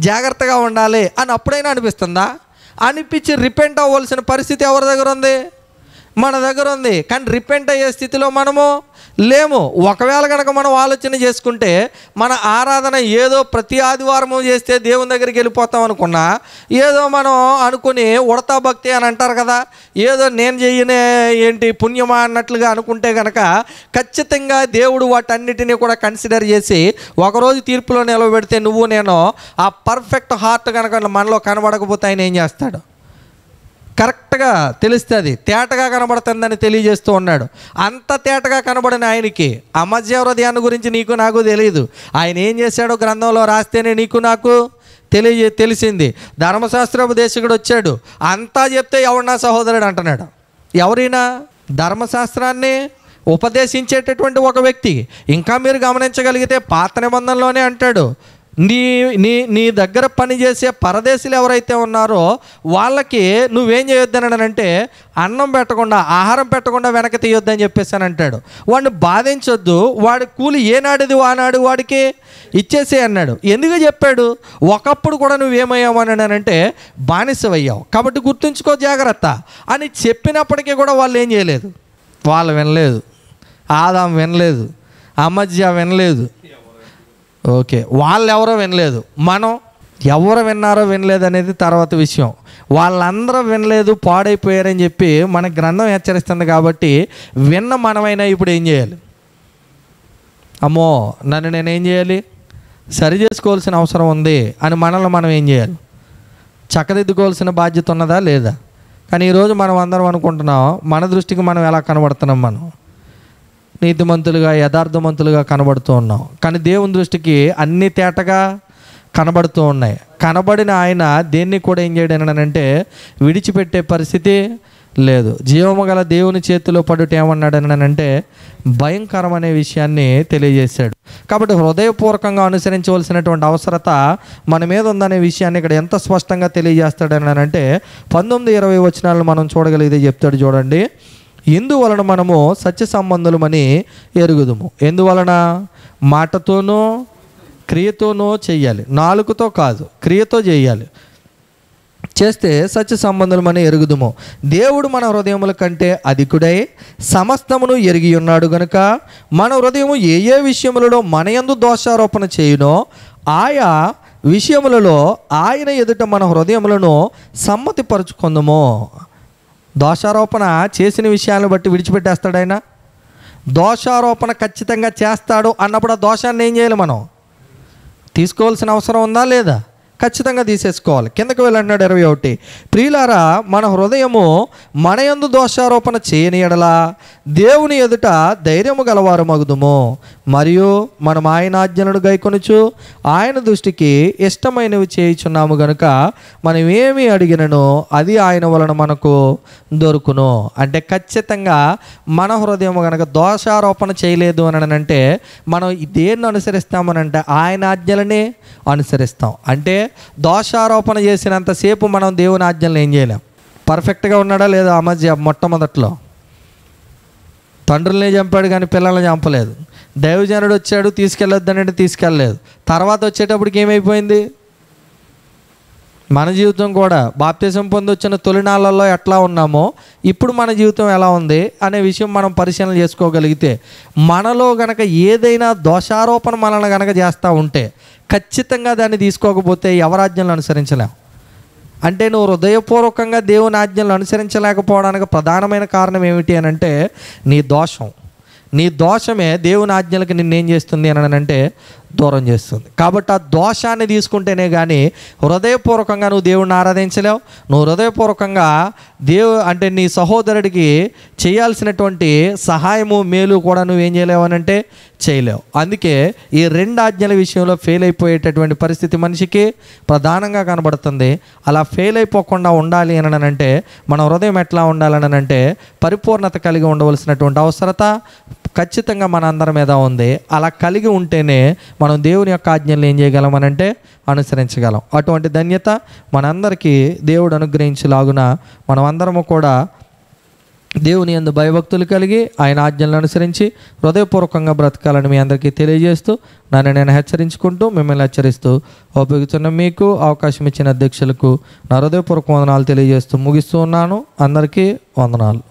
జాగ్రత్తగా ఉండాలి అని అప్పుడైనా అనిపిస్తుందా? అనిపించి రిపెంట్ అవ్వాల్సిన పరిస్థితి ఎవరి దగ్గర ఉంది? మన దగ్గర ఉంది. కానీ రిపెంట్ అయ్యే స్థితిలో మనము లేము. ఒకవేళ కనుక మనం ఆలోచన చేసుకుంటే, మన ఆరాధన ఏదో ప్రతి ఆదివారము చేస్తే దేవుని దగ్గరికి వెళ్ళిపోతాం అనుకున్నా, ఏదో మనం అనుకుని ఉడతా భక్తి అని అంటారు కదా, ఏదో నేను చెయ్యనే ఏంటి పుణ్యమా అన్నట్లుగా అనుకుంటే కనుక ఖచ్చితంగా దేవుడు వాటన్నిటినీ కూడా కన్సిడర్ చేసి ఒకరోజు తీర్పులో నిలబెడితే నువ్వు నేను ఆ పర్ఫెక్ట్ హార్ట్ కనుక మనలో కనబడకపోతే ఆయన ఏం చేస్తాడు? కరెక్ట్గా తెలుస్తుంది, తేటగా కనబడుతుందని తెలియజేస్తూ ఉన్నాడు. అంత తేటగా కనబడిన ఆయనకి అమధ్య హృదయాన్ని గురించి నీకు నాకు తెలియదు. ఆయన ఏం చేశాడో గ్రంథంలో రాస్తేనే నీకు నాకు తెలిసింది. ధర్మశాస్త్రోపదేశకుడు వచ్చాడు, అంతా చెప్తే ఎవడు నా సహోదరుడు అంటున్నాడు. ఎవరైనా ధర్మశాస్త్రాన్ని ఉపదేశించేటటువంటి ఒక వ్యక్తి. ఇంకా మీరు గమనించగలిగితే పాత నిబంధనలోనే అంటాడు, నీ దగ్గర పనిచేసే పరదేశీలు ఎవరైతే ఉన్నారో వాళ్ళకి నువ్వేం చేయొద్దనంటే అన్నం పెట్టకుండా, ఆహారం పెట్టకుండా వెనక తీయొద్దని చెప్పేసాను అంటాడు. వాడిని బాధించొద్దు, వాడి కూలి ఏనాడిది ఆనాడు వాడికి ఇచ్చేసే అన్నాడు. ఎందుకు చెప్పాడు? ఒకప్పుడు కూడా నువ్వేమయ్యావు అని అంటే బానిసవయ్యావు, కాబట్టి గుర్తుంచుకో జాగ్రత్త అని చెప్పినప్పటికీ కూడా వాళ్ళు ఏం చేయలేదు. వాళ్ళు వినలేదు, ఆదాం వినలేదు, అమధ్య వినలేదు. ఓకే, వాళ్ళు ఎవరో వినలేదు, మనం ఎవరు విన్నారో వినలేదు అనేది తర్వాత విషయం. వాళ్ళందరూ వినలేదు, పాడైపోయారని చెప్పి మన గ్రంథం హెచ్చరిస్తుంది. కాబట్టి విన్న మనమైనా ఇప్పుడు ఏం చేయాలి? అమ్మో నన్ను నేనేం చేయాలి, సరి చేసుకోవాల్సిన అవసరం ఉంది అని మనల్ని మనం ఏం చేయాలి? చక్కదిద్దుకోవాల్సిన బాధ్యత ఉన్నదా లేదా? కానీ ఈరోజు మనం అందరం అనుకుంటున్నాం, మన దృష్టికి మనం ఎలా కనబడుతున్నాం? మనం నీతిమంతులుగా యథార్థవంతులుగా కనబడుతూ ఉన్నాం, కానీ దేవుని దృష్టికి అన్ని తేటగా కనబడుతూ ఉన్నాయి. కనబడిన ఆయన దేన్ని కూడా ఏం చేయడం అంటే విడిచిపెట్టే పరిస్థితి లేదు. జీవము గల దేవుని చేతిలో పడుట ఏమన్నాడనంటే భయంకరం అనే విషయాన్ని తెలియజేశాడు. కాబట్టి హృదయపూర్వకంగా అనుసరించవలసినటువంటి అవసరత మన మీద ఉందనే విషయాన్ని ఇక్కడ ఎంత స్పష్టంగా తెలియజేస్తాడనంటే 19-20 వచనాలను మనం చూడగలిగితే చెప్తాడు. చూడండి, ఇందువలన మనము సత్య సంబంధులమని ఎరుగుదుము. ఎందువలన? మాటతోనూ క్రియతోనూ చెయ్యాలి, నాలుకతో కాదు, క్రియతో చేయాలి. చేస్తే సత్య సంబంధులమని ఎరుగుదుము. దేవుడు మన హృదయముల కంటే అధికుడై సమస్తమును ఎరిగి ఉన్నాడు గనుక మన హృదయము ఏ ఏ విషయములలో మన యందు దోషారోపణ చేయునో ఆయా విషయములలో ఆయన ఎదుట మన హృదయములను సమ్మతిపరుచుకుందుము. దోషారోపణ చేసిన విషయాలను బట్టి విడిచిపెట్టేస్తాడు ఆయన. దోషారోపణ ఖచ్చితంగా చేస్తాడు అన్నప్పుడు ఆ దోషాన్ని ఏం చేయాలి? మనం తీసుకోవాల్సిన అవసరం ఉందా లేదా? ఖచ్చితంగా తీసేసుకోవాలి. కిందకు వెళ్ళంటున్నాడు 21. ప్రియులారా, మన హృదయము మన యందు దోషారోపణ చేయని ఎడల దేవుని ఎదుట ధైర్యము గలవారు మగుదుము. మరియు మనం ఆయన ఆజ్ఞలను గైకొనుచు ఆయన దృష్టికి ఇష్టమైనవి చేయుచున్నాము గనుక మనం ఏమి అడిగినను అది ఆయన వలన మనకు దొరుకును. అంటే ఖచ్చితంగా మన హృదయం కనుక దోషారోపణ చేయలేదు అని అంటే మనం దేన్ని అనుసరిస్తామనంటే ఆయన ఆజ్ఞలనే అనుసరిస్తాం. అంటే దోషారోపణ చేసినంతసేపు మనం దేవుని ఆజ్ఞలను ఏం చేయలేం. పర్ఫెక్ట్గా ఉన్నాడా లేదా? ఆ మధ్య మొట్టమొదట్లో తండ్రులనే చంపాడు కానీ పిల్లల్ని చంపలేదు. దైవజనుడు వచ్చాడు, తీసుకెళ్ళొద్దనంటే తీసుకెళ్ళలేదు. తర్వాత వచ్చేటప్పటికి ఏమైపోయింది? మన జీవితం కూడా బాప్తిజం పొందొచ్చిన తొలినాళ్ళల్లో ఎట్లా ఉన్నామో ఇప్పుడు మన జీవితం ఎలా ఉంది అనే విషయం మనం పరిశీలన చేసుకోగలిగితే, మనలో గనక ఏదైనా దోషారోపణ మనల్ని గనక చేస్తూ ఉంటే ఖచ్చితంగా దాన్ని తీసుకోకపోతే ఎవరి ఆజ్ఞలను అనుసరించలేం. అంటే నువ్వు హృదయపూర్వకంగా దేవుని ఆజ్ఞలను అనుసరించలేకపోవడానికి ప్రధానమైన కారణం ఏమిటి అని అంటే నీ దోషమే దేవుని ఆజ్ఞలకు నిన్నేం చేస్తుంది అని అంటే దూరం చేస్తుంది. కాబట్టి ఆ దోషాన్ని తీసుకుంటేనే కానీ హృదయపూర్వకంగా నువ్వు దేవుడిని ఆరాధించలేవు. నువ్వు హృదయపూర్వకంగా అంటే నీ సహోదరుడికి చేయాల్సినటువంటి సహాయము మేలు కూడా నువ్వేం చేయలేవు అని అంటే చేయలేవు. అందుకే ఈ 2 ఆజ్ఞల విషయంలో ఫెయిల్ అయిపోయేటటువంటి పరిస్థితి మనిషికి ప్రధానంగా కనబడుతుంది. అలా ఫెయిల్ అయిపోకుండా ఉండాలి అని అంటే మన హృదయం ఎట్లా ఉండాలని అంటే పరిపూర్ణత కలిగి ఉండవలసినటువంటి అవసరత ఖచ్చితంగా మన అందరి మీద ఉంది. అలా కలిగి ఉంటేనే మనం దేవుని యొక్క ఆజ్ఞలను ఏం చేయగలం అని అంటే అనుసరించగలం. అటువంటి ధన్యత మనందరికీ దేవుడు అనుగ్రహించేలాగున మనం అందరము కూడా దేవుని యందు భయభక్తులు కలిగి ఆయన ఆజ్ఞలను అనుసరించి హృదయపూర్వకంగా బ్రతకాలని మీ అందరికీ తెలియజేస్తూ నన్ను నేను హెచ్చరించుకుంటూ మిమ్మల్ని హెచ్చరిస్తూ ఉపయోగిస్తున్న మీకు అవకాశం ఇచ్చిన అధ్యక్షులకు నా హృదయపూర్వక వందనాలు తెలియజేస్తూ ముగిస్తూ ఉన్నాను. అందరికీ వందనాలు.